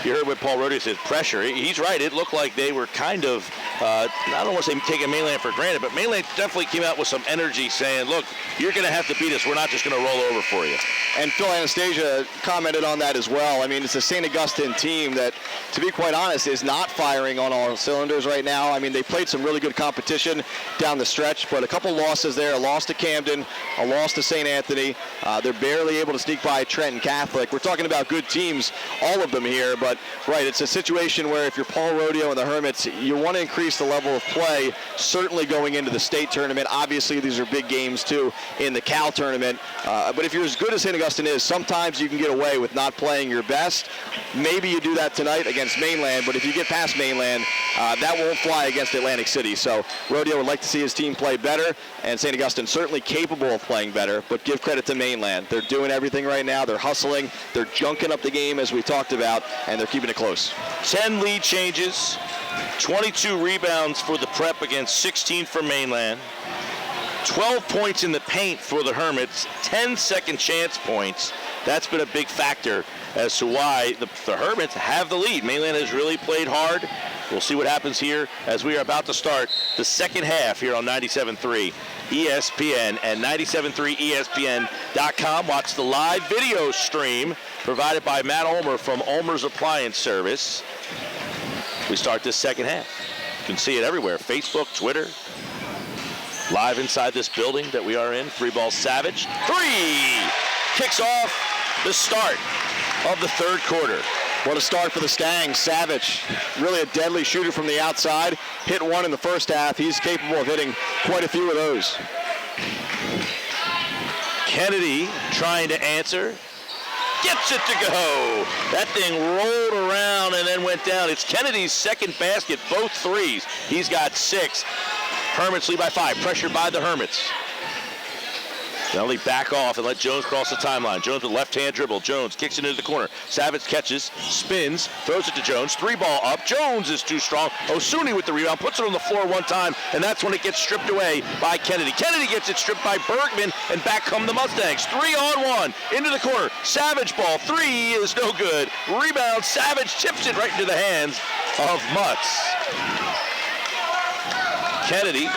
you heard what Paul Rodeo said, pressure. He's right. It looked like they were kind of I don't want to say taking Mainland for granted, but Mainland definitely came out with some energy saying, look, you're going to have to beat us. We're not just going to roll over for you. And Phil Anastasia commented on that as well. I mean, it's a St. Augustine team that, to be quite honest, is not firing on all cylinders right now. I mean, they played some really good competition down the stretch, but a couple losses there, a loss to Camden, a loss to St. Anthony. They're barely able to sneak by Trenton Catholic. We're talking about good teams, all of them here, but right, it's a situation where if you're Paul Rodeo and the Hermits, you want to increase the level of play, certainly going into the state tournament. Obviously, these are big games, too, in the Cal tournament. But if you're as good as St. Augustine is, sometimes you can get away with not playing your best. Maybe you do that tonight against Mainland, but if you get past Mainland, that won't fly against Atlantic City. So Rodeo would like to see his team play better, and St. Augustine certainly capable of playing better, but give credit to Mainland. They're doing everything right now. They're hustling. They're junking up the game, as we talked about, and they're keeping it close. 10 lead changes, 22 rebounds for the Prep against 16 for Mainland. 12 points in the paint for the Hermits, 10 second chance points. That's been a big factor as to why the Hermits have the lead. Mainland has really played hard. We'll see what happens here as we are about to start the second half here on 97.3 ESPN and 97.3ESPN.com. Watch the live video stream provided by Matt Ulmer from Ulmer's Appliance Service. We start this second half. You can see it everywhere, Facebook, Twitter. Live inside this building that we are in. 3-ball Savage. 3! Kicks off the start of the third quarter. What a start for the Stangs. Savage, really a deadly shooter from the outside. Hit one in the first half. He's capable of hitting quite a few of those. Kennedy trying to answer. Gets it to go. That thing rolled around and then went down. It's Kennedy's second basket, both threes. He's got 6. Hermits lead by 5, pressured by the Hermits. Now they back off and let Jones cross the timeline. Jones with left-hand dribble. Jones kicks it into the corner. Savage catches, spins, throws it to Jones. 3-ball up. Jones is too strong. Osuni with the rebound, puts it on the floor one time, and that's when it gets stripped away by Kennedy. Kennedy gets it stripped by Bergman, and back come the Mustangs. 3-on-1 into the corner. Savage ball. 3 is no good. Rebound. Savage chips it right into the hands of Mutz. Kennedy.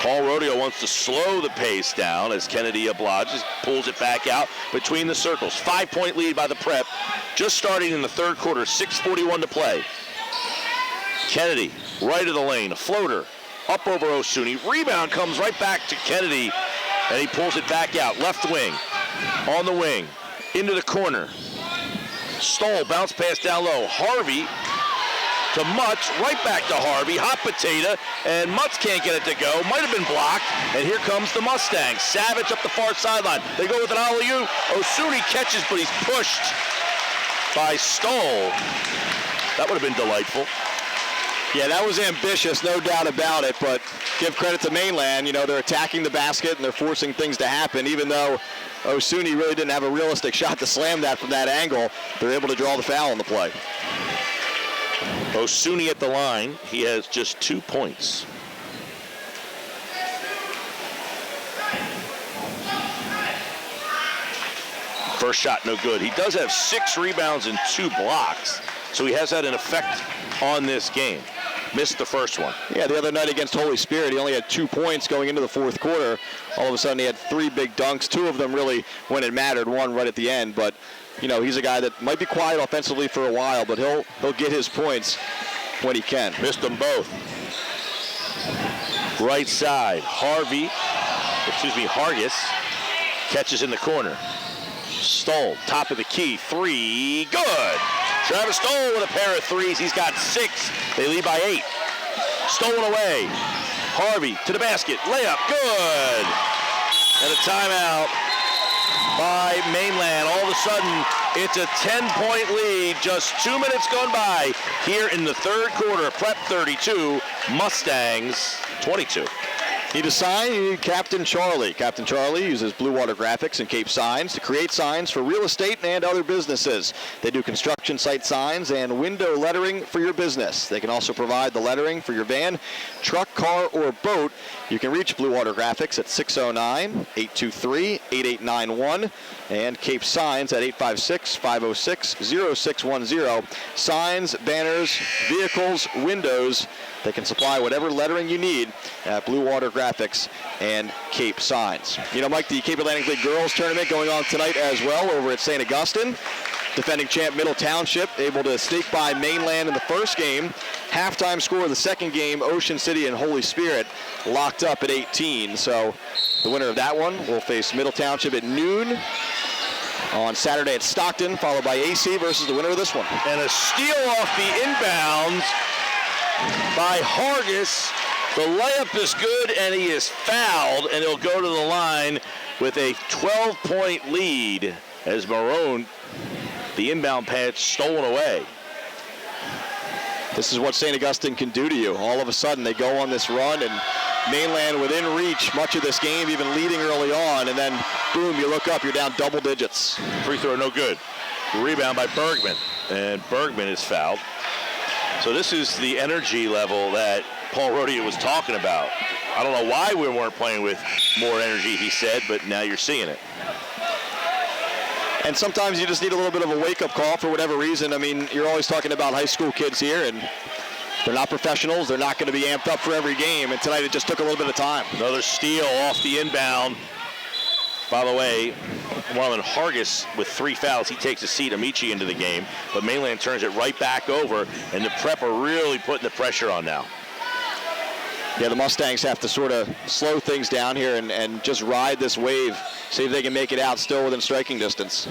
Paul Rodeo wants to slow the pace down as Kennedy obliges, pulls it back out between the circles. 5-point lead by the Prep, just starting in the third quarter, 6:41 to play. Kennedy, right of the lane, a floater, up over Osuni. Rebound comes right back to Kennedy, and he pulls it back out. Left wing, on the wing, into the corner. Stoll, bounce pass down low. Harvey to Mutz, right back to Harvey, hot potato, and Mutz can't get it to go. Might have been blocked, and here comes the Mustangs. Savage up the far sideline. They go with an alley-oop. Osuni catches, but he's pushed by Stoll. That would have been delightful. Yeah, that was ambitious, no doubt about it, but give credit to Mainland. You know, they're attacking the basket, and they're forcing things to happen, even though Osuni really didn't have a realistic shot to slam that from that angle. They're able to draw the foul on the play. Osuni at the line. He has just 2 points. First shot, no good. He does have 6 rebounds and 2 blocks, so he has had an effect on this game. Missed the first one. Yeah, the other night against Holy Spirit, he only had 2 points going into the fourth quarter. All of a sudden, he had 3 big dunks, 2 of them really when it mattered, 1 right at the end. But, you know, he's a guy that might be quiet offensively for a while, but he'll get his points when he can. Missed them both. Right side, Hargis catches in the corner. Stoll, top of the key, 3, good. Travis Stoll with a pair of 3s. He's got 6. They lead by 8. Stolen away. Harvey to the basket. Layup, good. And a timeout by Mainland. All of a sudden, it's a 10-point lead. Just 2 minutes gone by here in the third quarter. Prep 32, Mustangs 22. Need a sign? You need Captain Charlie. Captain Charlie uses Blue Water Graphics and Cape Signs to create signs for real estate and other businesses. They do construction site signs and window lettering for your business. They can also provide the lettering for your van, truck, car, or boat. You can reach Blue Water Graphics at 609-823-8891 and Cape Signs at 856-506-0610. Signs, banners, vehicles, windows, They can supply whatever lettering you need at Blue Water Graphics and Cape Signs. You know, Mike, the Cape Atlantic League Girls Tournament going on tonight as well over at St. Augustine. Defending champ Middle Township able to sneak by Mainland in the first game. Halftime score of the second game, Ocean City and Holy Spirit locked up at 18. So the winner of that one will face Middle Township at noon on Saturday at Stockton, followed by AC versus the winner of this one. And a steal off the inbounds by Hargis. The layup is good, and he is fouled, and he'll go to the line with a 12-point lead as Marone, the inbound pass, stolen away. This is what St. Augustine can do to you. All of a sudden, they go on this run, and Mainland within reach much of this game, even leading early on, and then boom, you look up, you're down double digits. Free throw no good. Rebound by Bergman, and Bergman is fouled. So this is the energy level that Paul Rodia was talking about. I don't know why we weren't playing with more energy, he said, but now you're seeing it. And sometimes you just need a little bit of a wake-up call for whatever reason. I mean, you're always talking about high school kids here, and they're not professionals. They're not going to be amped up for every game, and tonight it just took a little bit of time. Another steal off the inbound. By the way, Marlon Hargis with 3 fouls. He takes a seat, Amici into the game, but Mainland turns it right back over, and the Prep are really putting the pressure on now. Yeah, the Mustangs have to sort of slow things down here and just ride this wave, see if they can make it out still within striking distance.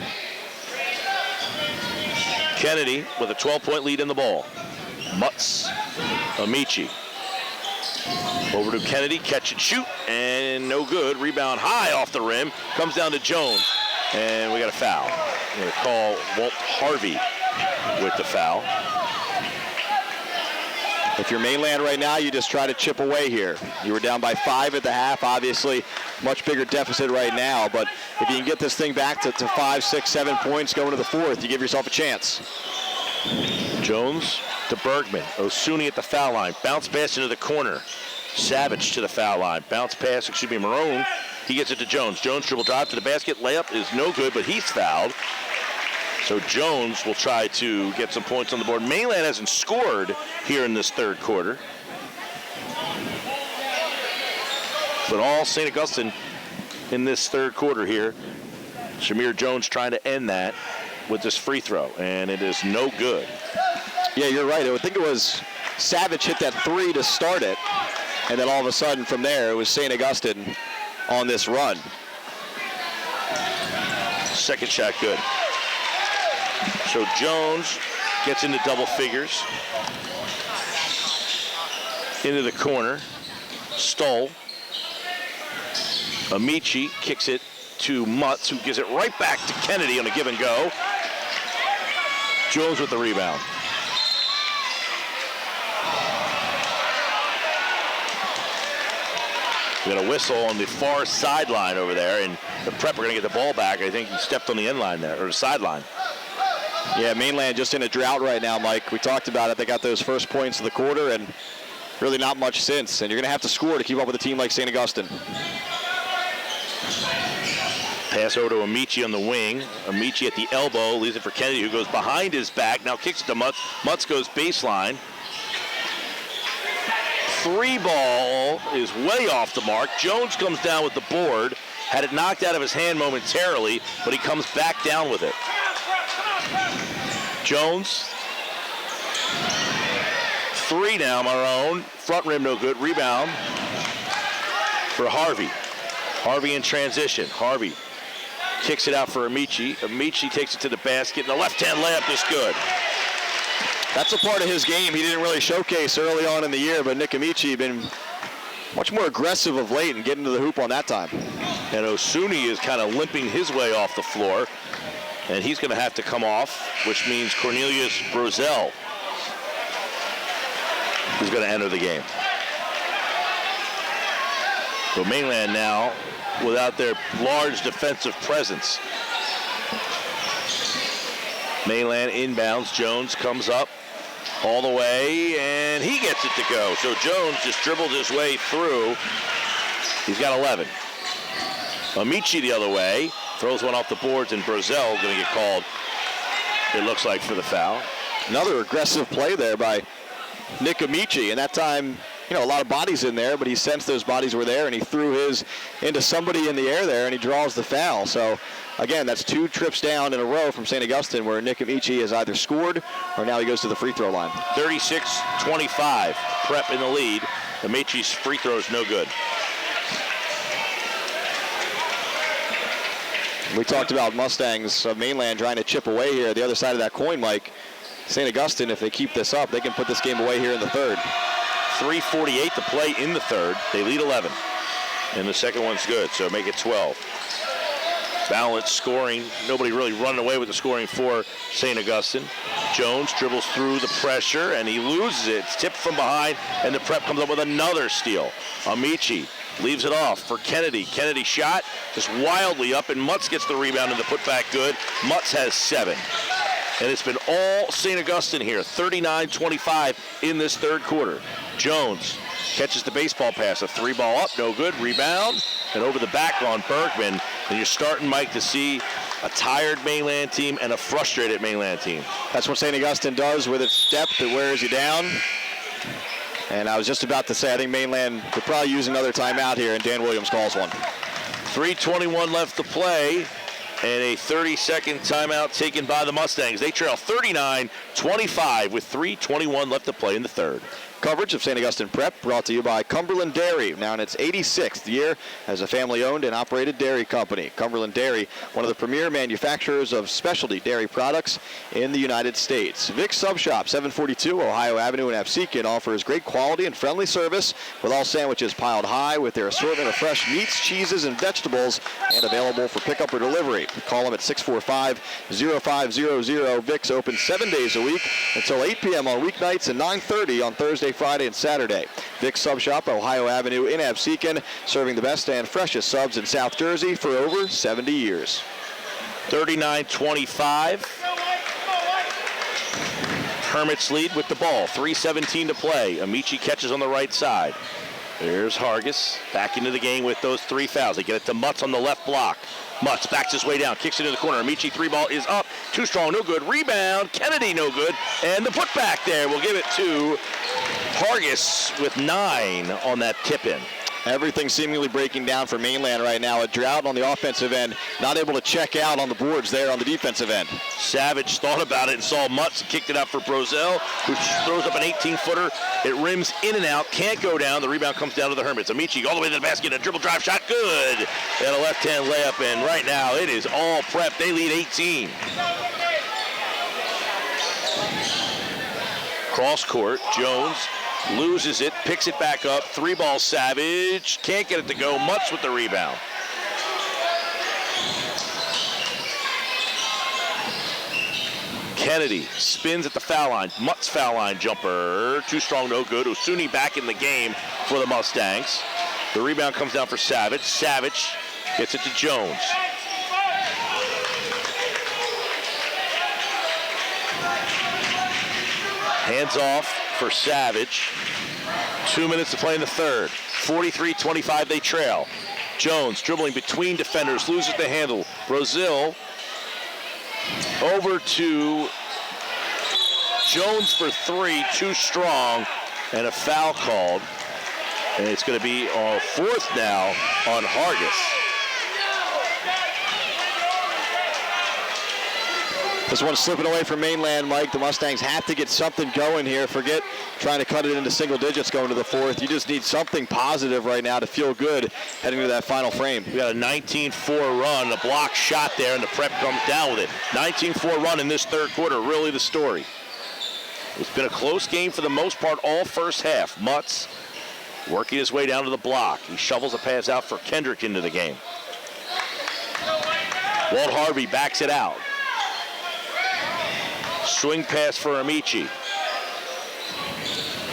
Kennedy with a 12-point lead in the ball. Mutz, Amici. Over to Kennedy, catch and shoot, and no good. Rebound high off the rim, comes down to Jones, and we got a foul. We're going to call Walt Harvey with the foul. If you're Mainland right now, you just try to chip away here. You were down by 5 at the half, obviously much bigger deficit right now, but if you can get this thing back to 5, 6, 7 points going to the fourth, you give yourself a chance. Jones to Bergman. Osuni at the foul line. Bounce pass into the corner. Savage to the foul line. Bounce pass, Marone. He gets it to Jones. Jones dribble drive to the basket. Layup is no good, but he's fouled. So Jones will try to get some points on the board. Mainland hasn't scored here in this third quarter. But all St. Augustine in this third quarter here. Shamir Jones trying to end that with this free throw, and it is no good. Yeah, you're right. I would think it was Savage hit that 3 to start it, and then all of a sudden from there it was St. Augustine on this run. Second shot good. So Jones gets into double figures. Into the corner. Stoll. Amici kicks it to Mutz, who gives it right back to Kennedy on a give and go. Jones with the rebound. We got a whistle on the far sideline over there, and the Prep are going to get the ball back. I think he stepped on the end line there, or the sideline. Yeah, Mainland just in a drought right now, Mike. We talked about it. They got those first points of the quarter, and really not much since. And you're going to have to score to keep up with a team like St. Augustine. Pass over to Amici on the wing. Amici at the elbow, leaves it for Kennedy, who goes behind his back. Now kicks it to Mutz. Mutz goes baseline. 3 ball is way off the mark. Jones comes down with the board. Had it knocked out of his hand momentarily, but he comes back down with it. Jones. 3 now, Marone. Front rim no good. Rebound for Harvey. Harvey in transition. Harvey kicks it out for Amici. Amici takes it to the basket, and the left-hand layup is good. That's a part of his game he didn't really showcase early on in the year, but Nick Amici been much more aggressive of late and getting to the hoop on that time. And Osuni is kind of limping his way off the floor, and he's going to have to come off, which means Cornelius Brozell is going to enter the game. So Mainland now without their large defensive presence. Mainland inbounds. Jones comes up all the way, and he gets it to go. So Jones just dribbled his way through. He's got 11. Amici the other way, throws one off the boards, and Brozell going to get called, it looks like, for the foul. Another aggressive play there by Nick Amici, and that time, a lot of bodies in there, but he sensed those bodies were there, and he threw his into somebody in the air there, and he draws the foul. So, again, that's 2 trips down in a row from St. Augustine where Nick Amici has either scored or now he goes to the free throw line. 36-25, Prep in the lead. Amici's free throw is no good. We talked about Mustangs of Mainland trying to chip away here. The other side of that coin, Mike, St. Augustine, if they keep this up, they can put this game away here in the third. 3:48 to play in the third. They lead 11. And the second one's good, so make it 12. Balanced scoring. Nobody really running away with the scoring for St. Augustine. Jones dribbles through the pressure, and he loses it. It's tipped from behind, and the Prep comes up with another steal. Amici leaves it off for Kennedy. Kennedy shot just wildly up, and Mutz gets the rebound and the putback good. Mutz has 7. And it's been all St. Augustine here, 39-25 in this third quarter. Jones catches the baseball pass, a 3-ball up, no good, rebound, and over the back on Bergman. And you're starting, Mike, to see a tired Mainland team and a frustrated Mainland team. That's what St. Augustine does with its depth. It wears you down. And I was just about to say, I think Mainland could probably use another timeout here, and Dan Williams calls one. 3:21 left to play. And a 30-second timeout taken by the Mustangs. They trail 39-25 with 3:21 left to play in the third. Coverage of St. Augustine Prep brought to you by Cumberland Dairy, now in its 86th year as a family-owned and operated dairy company. Cumberland Dairy, one of the premier manufacturers of specialty dairy products in the United States. Vic's Sub Shop, 742 Ohio Avenue in Absecon, offers great quality and friendly service with all sandwiches piled high with their assortment of fresh meats, cheeses, and vegetables, and available for pickup or delivery. Call them at 645-0500. Vic's open 7 days a week until 8 p.m. on weeknights and 9:30 on Thursday, Friday, and Saturday. Vic's Sub Shop, Ohio Avenue in Absecon, serving the best and freshest subs in South Jersey for over 70 years. 39-25. Hermits lead with the ball. 3:17 to play. Amici catches on the right side. There's Hargis back into the game with those 3 fouls. They get it to Mutz on the left block. Mutz backs his way down, kicks it in the corner. Amici 3-ball is up. Too strong, no good. Rebound. Kennedy, no good. And the putback there. We'll give it to Hargis with 9 on that tip-in. Everything seemingly breaking down for Mainland right now. A drought on the offensive end, not able to check out on the boards there on the defensive end. Savage thought about it and saw Mutz and kicked it out for Brozell, who throws up an 18-footer. It rims in and out, can't go down. The rebound comes down to the Hermits. Amici all the way to the basket, a dribble drive shot, good. And a left-hand layup, and right now it is all Prep. They lead 18. Cross court, Jones loses it, picks it back up, 3-ball Savage, can't get it to go. Mutz with the rebound. Kennedy spins at the foul line. Mutz foul line jumper, too strong, no good. Osuni back in the game for the Mustangs. The rebound comes down for Savage. Savage gets it to Jones. Hands off for Savage. 2 minutes to play in the third. 43-25 they trail. Jones dribbling between defenders, loses the handle. Brazil over to Jones for 3, too strong, and a foul called. And it's going to be our 4th now on Hargis. This one's slipping away from Mainland, Mike. The Mustangs have to get something going here. Forget trying to cut it into single digits going to the 4th. You just need something positive right now to feel good heading to that final frame. We got a 19-4 run, a block shot there, and the Prep comes down with it. 19-4 run in this third quarter, really the story. It's been a close game for the most part all first half. Mutz working his way down to the block. He shovels a pass out for Kendrick into the game. Walt Harvey backs it out. Swing pass for Amici.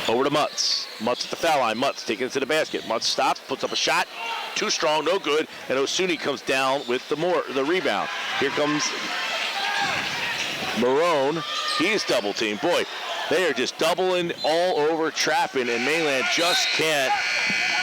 Over to Mutz. Mutz at the foul line. Mutz taking it to the basket. Mutz stops, puts up a shot. Too strong, no good. And Osuni comes down with the rebound. Here comes Marone. He's double teamed. Boy, they are just doubling all over, trapping, and Mainland just can't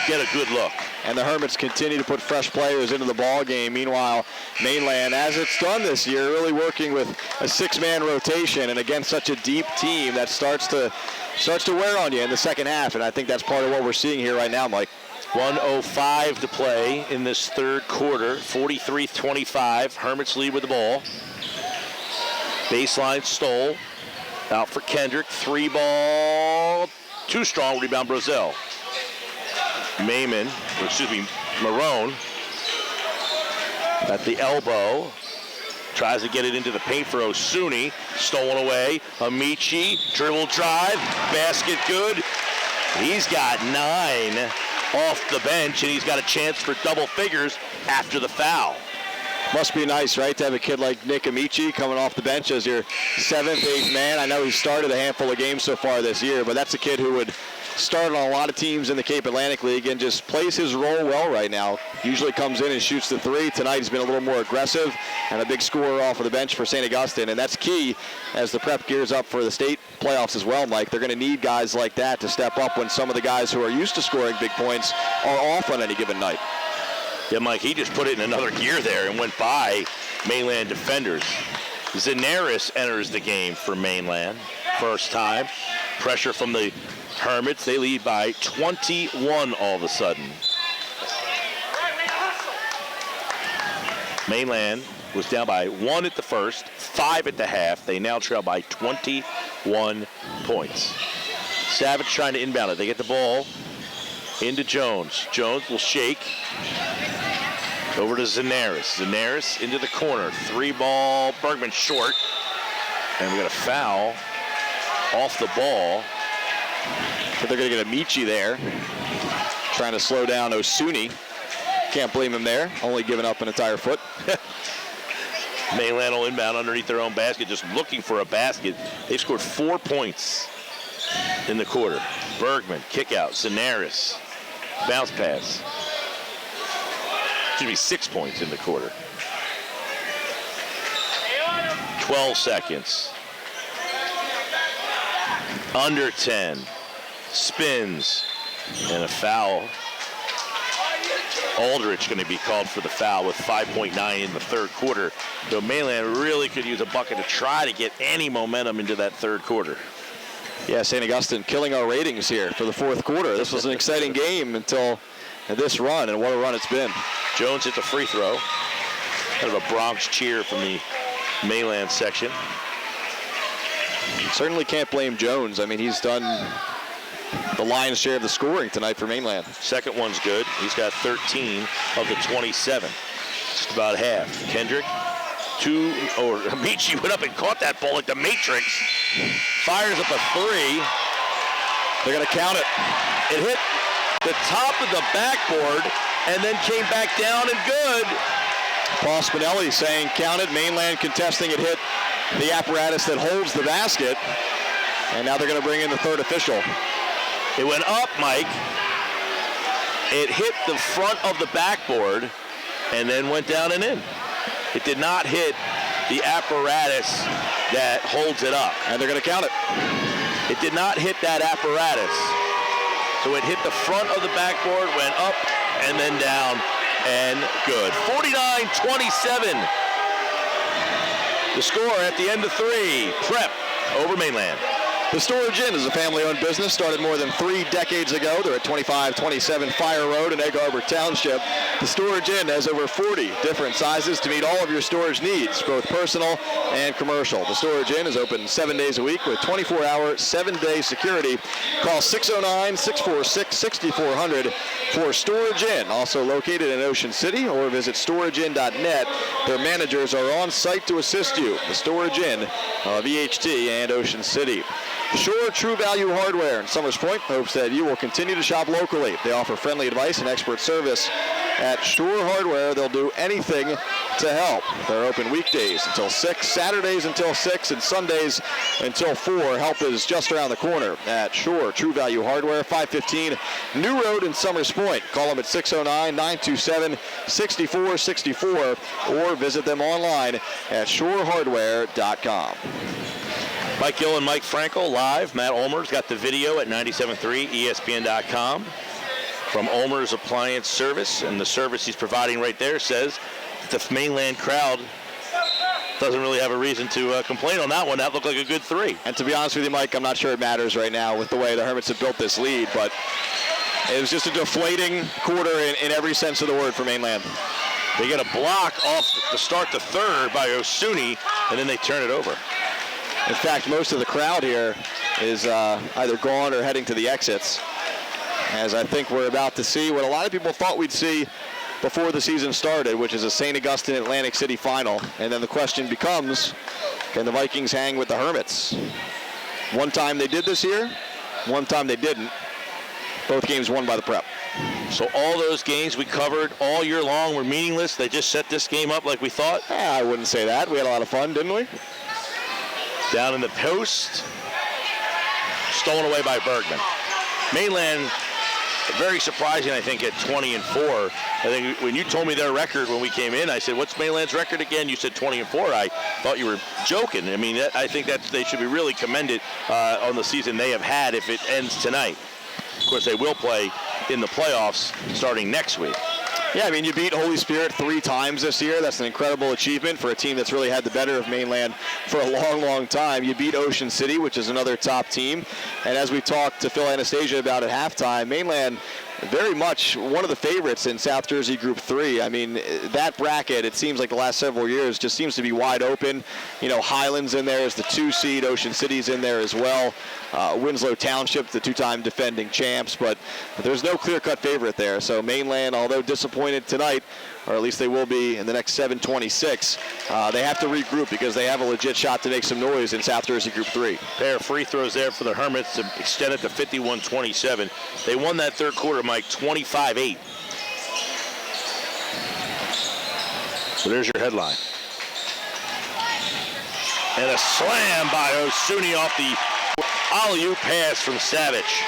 get a good look. And the Hermits continue to put fresh players into the ball game. Meanwhile, Mainland, as it's done this year, really working with a 6-man rotation, and against such a deep team that starts to starts to wear on you in the second half, and I think that's part of what we're seeing here right now, Mike. 1:05 to play in this third quarter. 43-25. Hermits lead with the ball. Baseline Stoll. Out for Kendrick. 3-ball. Too strong. Rebound Brozell. Marone. At the elbow. Tries to get it into the paint for Osuni. Stolen away. Amici. Dribble drive. Basket good. He's got 9 off the bench, and he's got a chance for double figures after the foul. Must be nice, right, to have a kid like Nick Amici coming off the bench as your 7th, 8th man. I know he's started a handful of games so far this year, but that's a kid who would start on a lot of teams in the Cape Atlantic League and just plays his role well right now. Usually comes in and shoots the 3. Tonight he's been a little more aggressive and a big scorer off of the bench for St. Augustine, and that's key as the prep gears up for the state playoffs as well, Mike. They're going to need guys like that to step up when some of the guys who are used to scoring big points are off on any given night. Yeah, Mike, he just put it in another gear there and went by Mainland defenders. Zanaris enters the game for Mainland. First time. Pressure from the Hermits. They lead by 21 all of a sudden. Mainland was down by 1 at the first, 5 at the half. They now trail by 21 points. Savage trying to inbound it. They get the ball into Jones. Jones will shake. Over to Zanaris. Zanaris into the corner. 3-ball. Bergman short. And we got a foul off the ball. But they're going to get Amici there. Trying to slow down Osuni. Can't blame him there. Only giving up an entire foot. Mainland will inbound underneath their own basket, just looking for a basket. They've scored 4 points in the quarter. Bergman, kick out. Zanaris, bounce pass. Should be 6 points in the quarter. 12 seconds. Under 10. Spins. And a foul. Aldrich going to be called for the foul with 5.9 in the third quarter. So Mainland really could use a bucket to try to get any momentum into that third quarter. Yeah, St. Augustine killing our ratings here for the fourth quarter. This was an exciting game until this run, and what a run it's been. Jones hit the free throw. Kind of a Bronx cheer from the Mainland section. Certainly can't blame Jones. I mean, he's done the lion's share of the scoring tonight for Mainland. Second one's good. He's got 13 of the 27. Just about half. Kendrick, Amici went up and caught that ball like the Matrix. Fires up a 3. They're going to count it. It hit the top of the backboard and then came back down and good. Paul Spinelli saying count it. Mainland contesting it hit the apparatus that holds the basket. And now they're going to bring in the third official. It went up, Mike. It hit the front of the backboard and then went down and in. It did not hit the apparatus that holds it up. And they're going to count it. It did not hit that apparatus. So it hit the front of the backboard, went up, and then down, and good. 49-27. The score at the end of 3. Prep over Mainland. The Storage Inn is a family-owned business started more than 3 decades ago. They're at 2527 Fire Road in Egg Harbor Township. The Storage Inn has over 40 different sizes to meet all of your storage needs, both personal and commercial. The Storage Inn is open 7 days a week with 24-hour, 7-day security. Call 609-646-6400 for Storage Inn, also located in Ocean City, or visit storageinn.net. Their managers are on site to assist you. The Storage Inn of EHT and Ocean City. Shore True Value Hardware in Summers Point hopes that you will continue to shop locally. They offer friendly advice and expert service. At Shore Hardware, they'll do anything to help. They're open weekdays until 6, Saturdays until 6, and Sundays until 4. Help is just around the corner at Shore True Value Hardware, 515 New Road in Summers Point. Call them at 609-927-6464 or visit them online at shorehardware.com. Mike Gill and Mike Frankel live. Matt Ulmer's got the video at 97.3 ESPN.com from Ulmer's Appliance Service. And the service he's providing right there says that the Mainland crowd doesn't really have a reason to complain on that one. That looked like a good 3. And to be honest with you, Mike, I'm not sure it matters right now with the way the Hermits have built this lead, but it was just a deflating quarter in every sense of the word for Mainland. They get a block off to start the third by Osuni, and then they turn it over. In fact, most of the crowd here is either gone or heading to the exits, as I think we're about to see what a lot of people thought we'd see before the season started, which is a St. Augustine Atlantic City final. And then the question becomes, can the Vikings hang with the Hermits? One time they did this year, one time they didn't. Both games won by the Prep. So all those games we covered all year long were meaningless. They just set this game up like we thought. I wouldn't say that. We had a lot of fun, didn't we? Down in the post. Stolen away by Bergman. Mainland, very surprising, I think, at 20-4. I think when you told me their record when we came in, I said, what's Mainland's record again? You said 20-4. I thought you were joking. I mean, I think that they should be really commended on the season they have had if it ends tonight. Of course, they will play in the playoffs starting next week. Yeah, I mean, you beat Holy Spirit 3 times this year. That's an incredible achievement for a team that's really had the better of Mainland for a long, long time. You beat Ocean City, which is another top team. And as we talked to Phil Anastasia about at halftime, Mainland very much one of the favorites in South Jersey Group 3. I mean, that bracket, it seems like the last several years, just seems to be wide open. You know, Highlands in there is the 2 seed. Ocean City's in there as well. Winslow Township, the 2-time defending champs. But there's no clear-cut favorite there. So Mainland, although disappointed tonight, or at least they will be in the next 7:26, they have to regroup because they have a legit shot to make some noise in South Jersey Group 3. Pair of free throws there for the Hermits to extend it to 51-27. They won that third quarter, Mike, 25-8. So there's your headline. And a slam by Osuni off the alley-oop pass from Savage.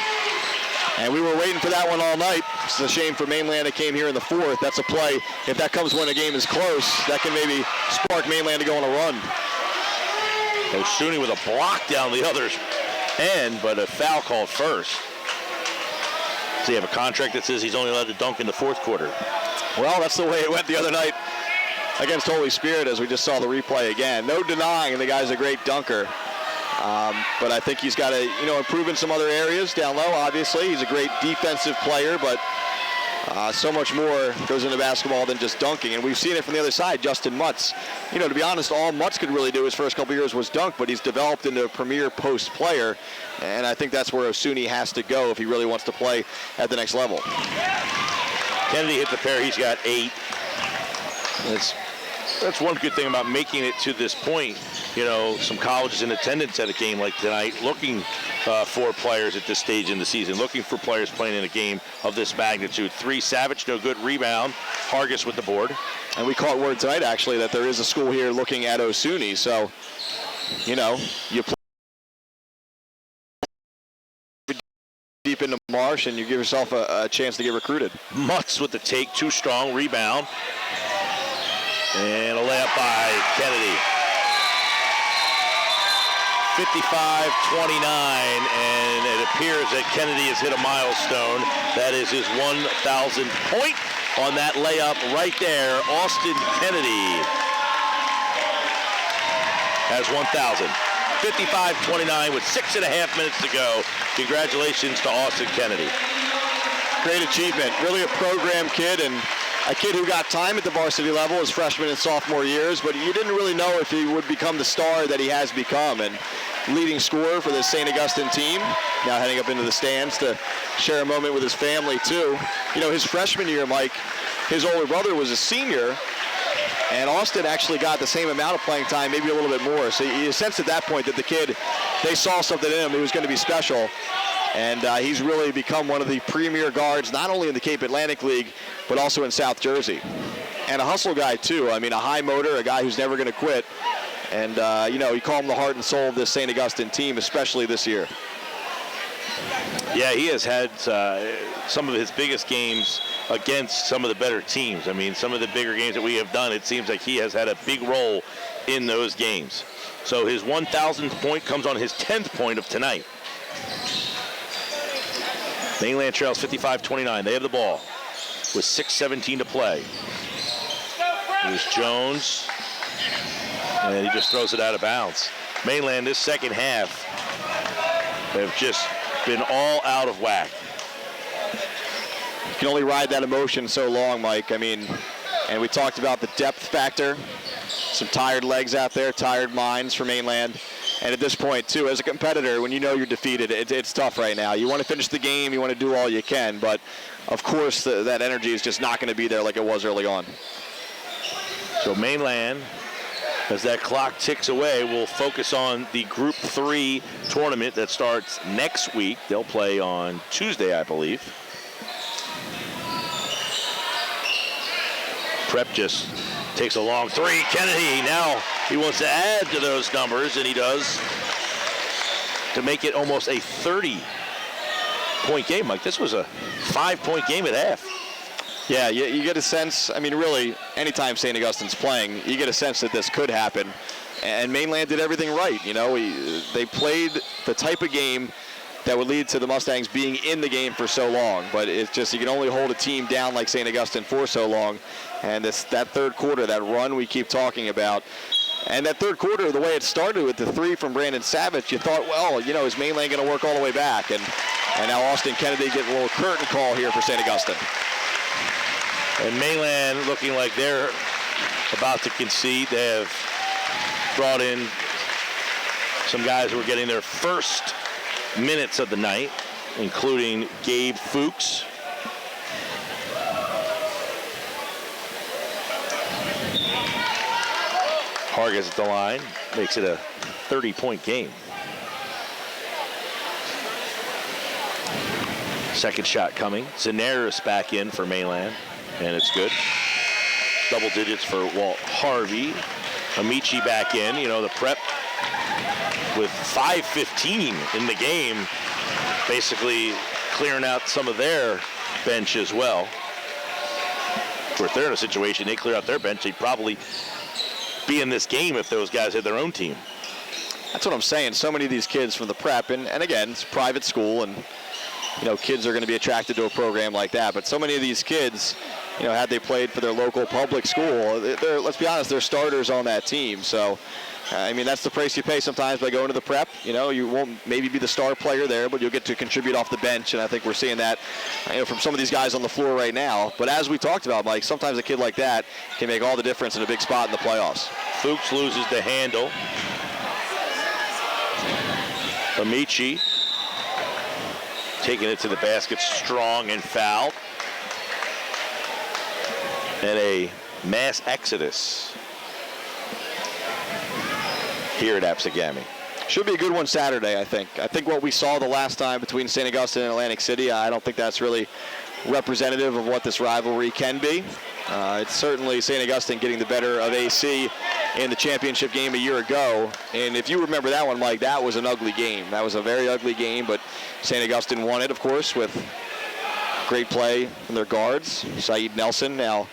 And we were waiting for that one all night. It's a shame for Mainland it came here in the 4th. That's a play. If that comes when a game is close, that can maybe spark Mainland to go on a run. Osuni with a block down the other end, but a foul called first. So you have a contract that says he's only allowed to dunk in the 4th quarter. Well, that's the way it went the other night against Holy Spirit, as we just saw the replay again. No denying the guy's a great dunker. But I think he's got to, improve in some other areas down low, obviously. He's a great defensive player, but so much more goes into basketball than just dunking. And we've seen it from the other side, Justin Mutz. To be honest, all Mutz could really do his first couple years was dunk, but he's developed into a premier post player. And I think that's where Osuni has to go if he really wants to play at the next level. Kennedy hit the pair. He's got 8. That's one good thing about making it to this point. Some colleges in attendance at a game like tonight looking for players at this stage in the season, looking for players playing in a game of this magnitude. 3, Savage, no good. Rebound. Hargis with the board. And we caught word tonight, actually, that there is a school here looking at Osuni. So, you play deep into Marsh and you give yourself a chance to get recruited. Mutz with the take, too strong. Rebound. And a layup by Kennedy. 55-29, and it appears that Kennedy has hit a milestone. That is his 1,000th point on that layup right there. Austin Kennedy has 1,000. 55-29 with 6.5 minutes to go. Congratulations to Austin Kennedy. Great achievement. Really a program kid, and a kid who got time at the varsity level his freshman and sophomore years, but you didn't really know if he would become the star that he has become. And leading scorer for the St. Augustine team, now heading up into the stands to share a moment with his family too. His freshman year, Mike, his older brother was a senior, and Austin actually got the same amount of playing time, maybe a little bit more. So you sensed at that point that the kid, they saw something in him. He was going to be special. And he's really become one of the premier guards, not only in the Cape Atlantic League, but also in South Jersey. And a hustle guy, too. I mean, a high motor, a guy who's never going to quit. And, you call him the heart and soul of this St. Augustine team, especially this year. Yeah, he has had some of his biggest games against some of the better teams. I mean, some of the bigger games that we have done, it seems like he has had a big role in those games. So his 1,000th point comes on his 10th point of tonight. Mainland trails 55-29. They have the ball with 6:17 to play. Here's Jones. And he just throws it out of bounds. Mainland this second half have just been all out of whack. You can only ride that emotion so long, Mike. I mean, and we talked about the depth factor. Some tired legs out there, tired minds for Mainland. And at this point, too, as a competitor, when you know you're defeated, it's tough right now. You want to finish the game, you want to do all you can, but of course that energy is just not going to be there like it was early on. So Mainland, as that clock ticks away, will focus on the Group 3 tournament that starts next week. They'll play on Tuesday, I believe. Prep just takes a long three. Kennedy, now he wants to add to those numbers, and he does, to make it almost a 30-point game. Mike, this was a 5-point game at half. Yeah, you get a sense, I mean, really, anytime St. Augustine's playing, you get a sense that this could happen. And Mainland did everything right. You know, they played the type of game that would lead to the Mustangs being in the game for so long. But it's just, you can only hold a team down like St. Augustine for so long. And that third quarter, that run we keep talking about, and that third quarter, the way it started with the three from Brandon Savage, you thought, well, you know, is Mainland going to work all the way back? And now Austin Kennedy getting a little curtain call here for St. Augustine. And Mainland looking like they're about to concede. They have brought in some guys who are getting their first minutes of the night, including Gabe Fuchs. Hargis at the line, makes it a 30-point game. Second shot coming. Zanaris back in for Mainland, and it's good. Double digits for Walt Harvey. Amici back in. You know, the Prep with 5:15 in the game, basically clearing out some of their bench as well. Of course, they're in a situation, they clear out their bench, they'd probably be in this game if those guys had their own team. That's what I'm saying. So many of these kids from the Prep, and again, it's a private school, and you know, kids are going to be attracted to a program like that. But so many of these kids, you know, had they played for their local public school, let's be honest, they're starters on that team. So, I mean, that's the price you pay sometimes by going to the Prep. You know, you won't maybe be the star player there, but you'll get to contribute off the bench. And I think we're seeing that, you know, from some of these guys on the floor right now. But as we talked about, Mike, sometimes a kid like that can make all the difference in a big spot in the playoffs. Fuchs loses the handle. Amici taking it to the basket, strong and fouled. And a mass exodus here at Apsagami. Should be a good one Saturday, I think. I think what we saw the last time between St. Augustine and Atlantic City, I don't think that's really representative of what this rivalry can be. It's certainly St. Augustine getting the better of AC in the championship game a year ago. And if you remember that one, Mike, that was an ugly game. That was a very ugly game, but St. Augustine won it, of course, with great play from their guards. Saeed Nelson now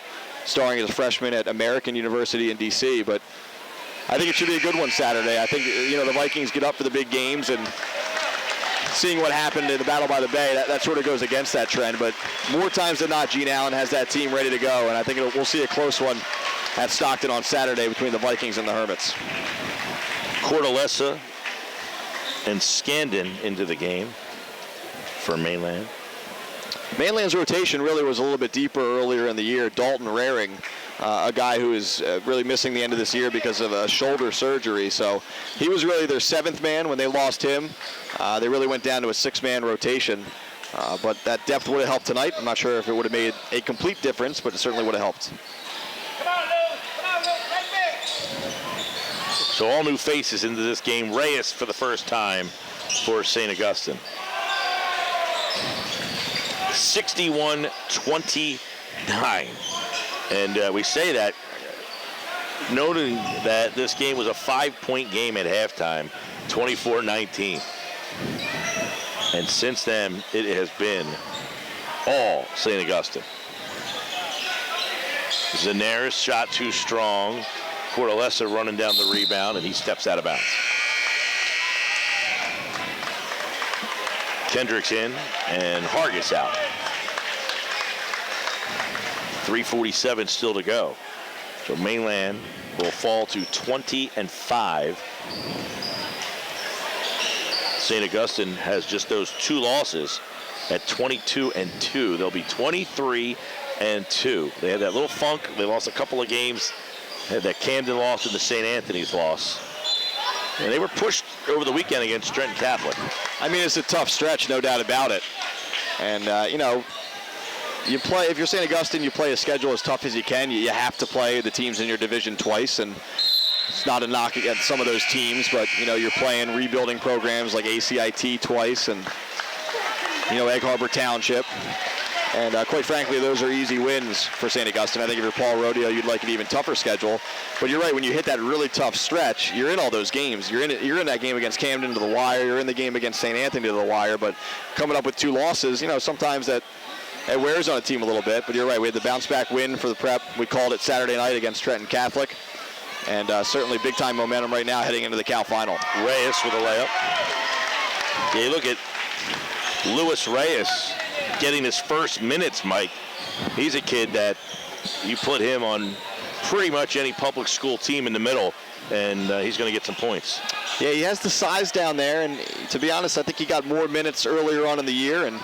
starring as a freshman at American University in D.C., but I think it should be a good one Saturday. I think, you know, the Vikings get up for the big games, and seeing what happened in the Battle by the Bay, that sort of goes against that trend. But more times than not, Gene Allen has that team ready to go, and I think we'll see a close one at Stockton on Saturday between the Vikings and the Hermits. Cortellessa and Scandon into the game for Mainland. Mainland's rotation really was a little bit deeper earlier in the year. Dalton Raring, a guy who is really missing the end of this year because of a shoulder surgery. So he was really their seventh man when they lost him. They really went down to a six-man rotation. But that depth would have helped tonight. I'm not sure if it would have made a complete difference, but it certainly would have helped. So all new faces into this game. Reyes for the first time for St. Augustine. 61-29. And we say that noting that this game was a 5-point game at halftime, 24-19. And since then, it has been all St. Augustine. Zanaris shot too strong. Cortellessa running down the rebound, and he steps out of bounds. Kendricks in, and Hargis out. 3:47 still to go. So Mainland will fall to 20-5. St. Augustine has just those 2 losses at 22-2. They'll be 23-2. They had that little funk. They lost a couple of games. Had that Camden loss and the St. Anthony's loss. And they were pushed over the weekend against Trenton Catholic. I mean, it's a tough stretch, no doubt about it. And, you know, you play, if you're St. Augustine, you play a schedule as tough as you can. You have to play the teams in your division twice, and it's not a knock against some of those teams, but, you know, you're playing rebuilding programs like ACIT twice and, you know, Egg Harbor Township. And quite frankly, those are easy wins for St. Augustine. I think if you're Paul Rodeo, you'd like an even tougher schedule. But you're right, when you hit that really tough stretch, you're in all those games. You're in that game against Camden to the wire. You're in the game against St. Anthony to the wire. But coming up with 2 losses, you know, sometimes that wears on a team a little bit. But you're right, we had the bounce-back win for the Prep. We called it Saturday night against Trenton Catholic. And certainly big-time momentum right now heading into the Cal Final. Reyes with a layup. Yeah, you look at Luis Reyes getting his first minutes, Mike. He's a kid that you put him on pretty much any public school team in the middle, and he's going to get some points. Yeah, he has the size down there, and to be honest, I think he got more minutes earlier on in the year, and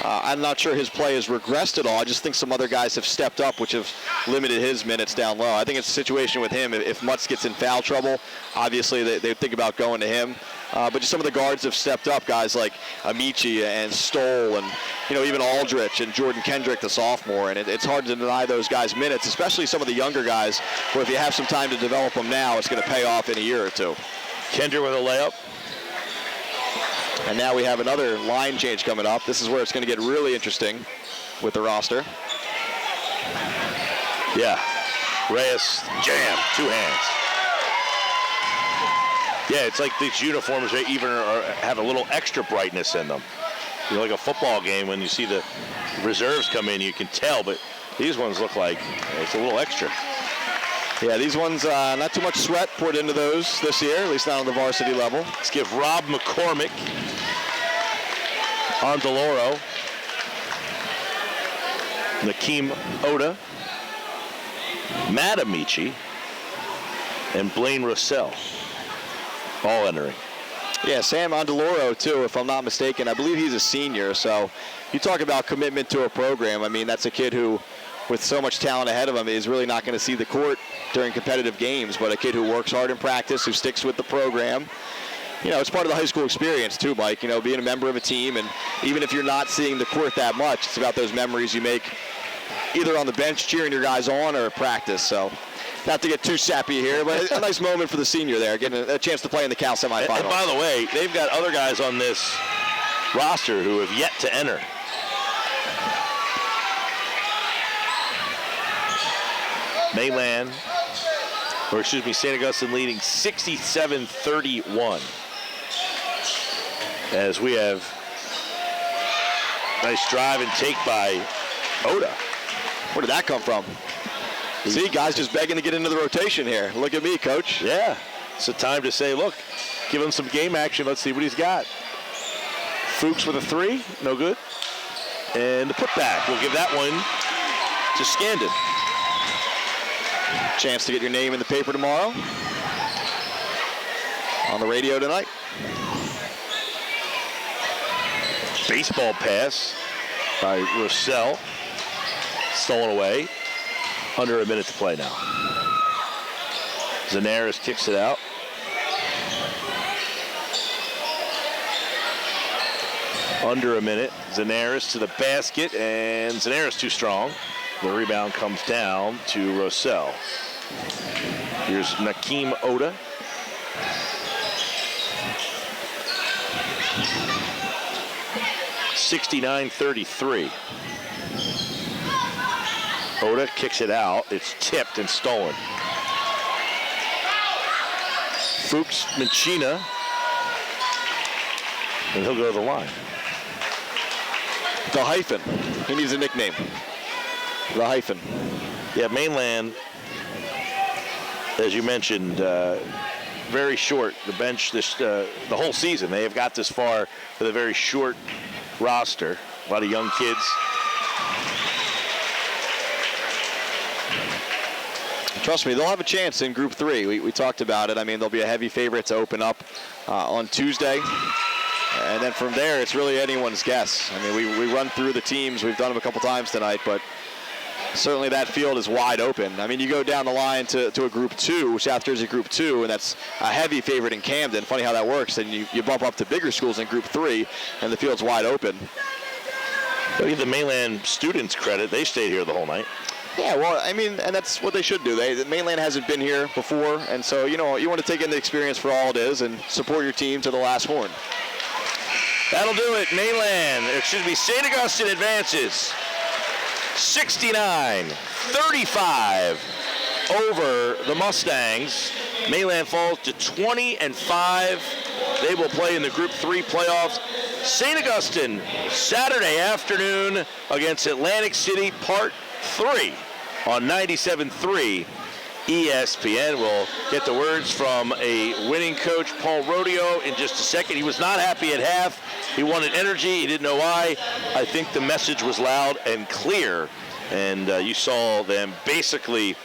I'm not sure his play has regressed at all. I just think some other guys have stepped up, which have limited his minutes down low. I think it's a situation with him. If Mutz gets in foul trouble, obviously they think about going to him. But just some of the guards have stepped up, guys like Amici and Stoll and, you know, even Aldrich and Jordan Kendrick, the sophomore. And it's hard to deny those guys minutes, especially some of the younger guys, where if you have some time to develop them now, it's going to pay off in a year or 2. Kendrick with a layup. And now we have another line change coming up. This is where it's going to get really interesting with the roster. Yeah. Reyes, jam, 2 hands. Yeah, it's like these uniforms even have a little extra brightness in them. You know, like a football game, when you see the reserves come in, you can tell, but these ones look like it's a little extra. Yeah, these ones, not too much sweat poured into those this year, at least not on the varsity level. Let's give Rob McCormick, Andaloro, Nakeem Oda, Matt Amici, and Blaine Russell all entering. Yeah, Sam Andaloro, too, if I'm not mistaken. I believe he's a senior, so you talk about commitment to a program. I mean, that's a kid who, with so much talent ahead of him, is really not going to see the court during competitive games, but a kid who works hard in practice, who sticks with the program. You know, it's part of the high school experience, too, Mike, you know, being a member of a team, and even if you're not seeing the court that much, it's about those memories you make either on the bench cheering your guys on or at practice. So not to get too sappy here, but a nice moment for the senior there, getting a chance to play in the Cal semifinals. And by the way, they've got other guys on this roster who have yet to enter. Mainland, or excuse me, St. Augustine leading 67-31. As we have nice drive and take by Oda. Where did that come from? See, guys just begging to get into the rotation here. Look at me, coach. Yeah, it's a time to say, look, give him some game action. Let's see what he's got. Fuchs with a 3, no good. And the putback, we'll give that one to Scandon. Chance to get your name in the paper tomorrow. On the radio tonight. Baseball pass by Russell. Stolen away. Under a minute to play now. Zanaris kicks it out. Under a minute. Zanaris to the basket, and Zanaris too strong. The rebound comes down to Russell. Here's Nakeem Oda. (69-33). Oda kicks it out. It's tipped and stolen. Fuchs Machina. And he'll go to the line. The hyphen. He needs a nickname. The hyphen. Yeah, Mainland, as you mentioned, very short. The bench the whole season. They have got this far with a very short roster. A lot of young kids. Trust me, they'll have a chance in Group 3. We talked about it. I mean, they'll be a heavy favorite to open up on Tuesday. And then from there, it's really anyone's guess. I mean, we run through the teams. We've done them a couple times tonight, but certainly that field is wide open. I mean, you go down the line to a Group 2, South Jersey Group 2, and that's a heavy favorite in Camden. Funny how that works. And you bump up to bigger schools in Group 3, and the field's wide open. I'll give the Mainland students credit. They stayed here the whole night. Yeah, well, I mean, and that's what they should do. The Mainland hasn't been here before, and so, you know, you want to take in the experience for all it is and support your team to the last horn. That'll do it. Mainland, St. Augustine advances 69-35 over the Mustangs. Mainland falls to 20-5. They will play in the Group 3 playoffs. St. Augustine, Saturday afternoon against Atlantic City, Part 3 on 97.3 ESPN. We'll get the words from a winning coach, Paul Rodeo, in just a second. He was not happy at half. He wanted energy. He didn't know why. I think the message was loud and clear. And you saw them basically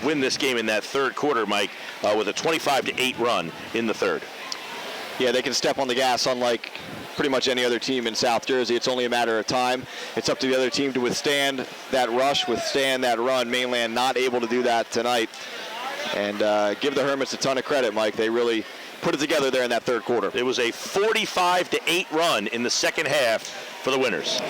win this game in that third quarter, Mike, with a 25-8 run in the third. Yeah, they can step on the gas unlike pretty much any other team in South Jersey. It's only a matter of time. It's up to the other team to withstand that rush, withstand that run. Mainland not able to do that tonight. And give the Hermits a ton of credit, Mike. They really put it together there in that third quarter. It was a 45-8 run in the second half for the winners.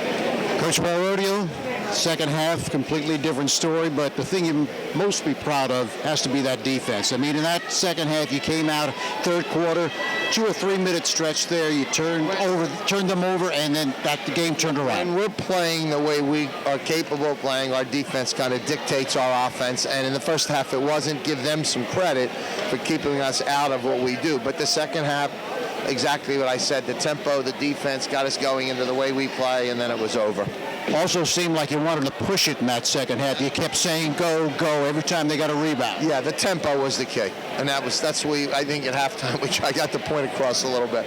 Coach Paul Rodeo, second half, completely different story, but the thing you most be proud of has to be that defense. I mean, in that second half, you came out third quarter, 2 or 3 minute stretch there, you turned them over, and then the game turned around. And we're playing the way we are capable of playing. Our defense kind of dictates our offense, and in the first half it wasn't. Give them some credit for keeping us out of what we do. But the second half, exactly what I said, the tempo, the defense got us going into the way we play, and then it was over. Also seemed like you wanted to push it in that second half. You kept saying go, go every time they got a rebound. Yeah, the tempo was the key, and that's what I think at halftime I got the point across a little bit.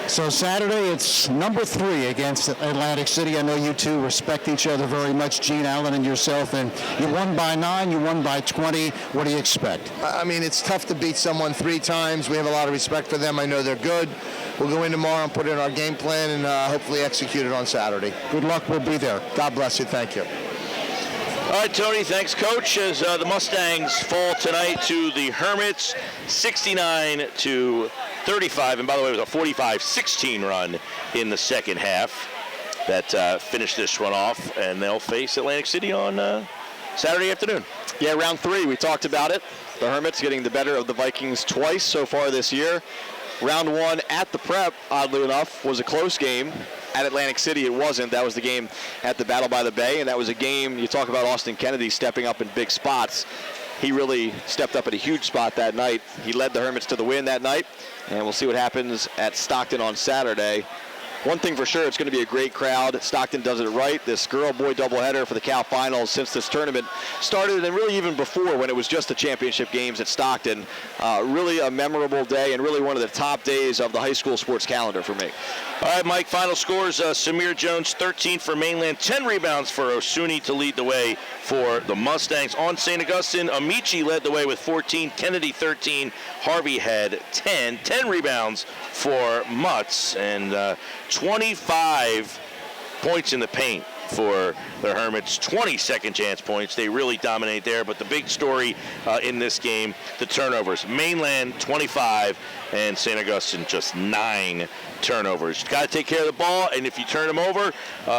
So Saturday it's number 3 against Atlantic City. I know you two respect each other very much, Gene Allen and yourself, and you won by 9, you won by 20. What do you expect? I mean, it's tough to beat someone 3 times. We have a lot of respect for them. I know they're good. We'll go in tomorrow and put in our game plan and hopefully execute it on Saturday. Good luck. We'll be there. God bless you. Thank you. All right, Tony, thanks, Coach. As the Mustangs fall tonight to the Hermits, 69-35. And by the way, it was a 45-16 run in the second half that finished this one off. And they'll face Atlantic City on Saturday afternoon. Yeah, round 3, we talked about it. The Hermits getting the better of the Vikings twice so far this year. Round 1 at the Prep, oddly enough, was a close game. At Atlantic City, it wasn't. That was the game at the Battle by the Bay, and that was a game, you talk about Austin Kennedy stepping up in big spots. He really stepped up at a huge spot that night. He led the Hermits to the win that night, and we'll see what happens at Stockton on Saturday. One thing for sure, it's going to be a great crowd. Stockton does it right. This girl-boy doubleheader for the Cal Finals since this tournament started, and really even before when it was just the championship games at Stockton. Really a memorable day and really one of the top days of the high school sports calendar for me. All right, Mike, final scores. Samir Jones, 13 for Mainland, 10 rebounds for Osuni to lead the way for the Mustangs. On St. Augustine, Amici led the way with 14, Kennedy 13, Harvey had 10 rebounds for Mutz, and 25 points in the paint for the Hermits, 20 second chance points. They really dominate there, but the big story in this game, the turnovers. Mainland 25 and St. Augustine just 9 turnovers. Got to take care of the ball, and if you turn them over,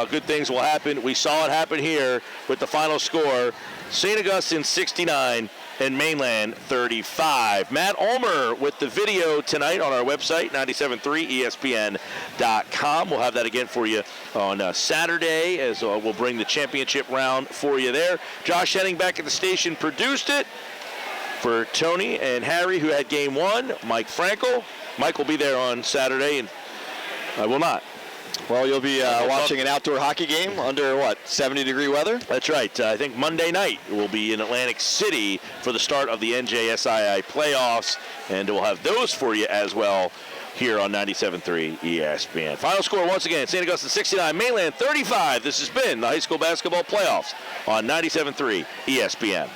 good things will happen. We saw it happen here with the final score. St. Augustine 69 and Mainland 35. Matt Ulmer with the video tonight on our website, 973ESPN.com. We'll have that again for you on Saturday, as we'll bring the championship round for you there. Josh Henning back at the station produced it for Tony and Harry, who had game 1. Mike Frankel. Mike will be there on Saturday, and I will not. Well, you'll be watching an outdoor hockey game under, 70-degree weather? That's right. I think Monday night we'll be in Atlantic City for the start of the NJSII playoffs, and we'll have those for you as well here on 97.3 ESPN. Final score once again, St. Augustine 69, Mainland 35. This has been the high school basketball playoffs on 97.3 ESPN.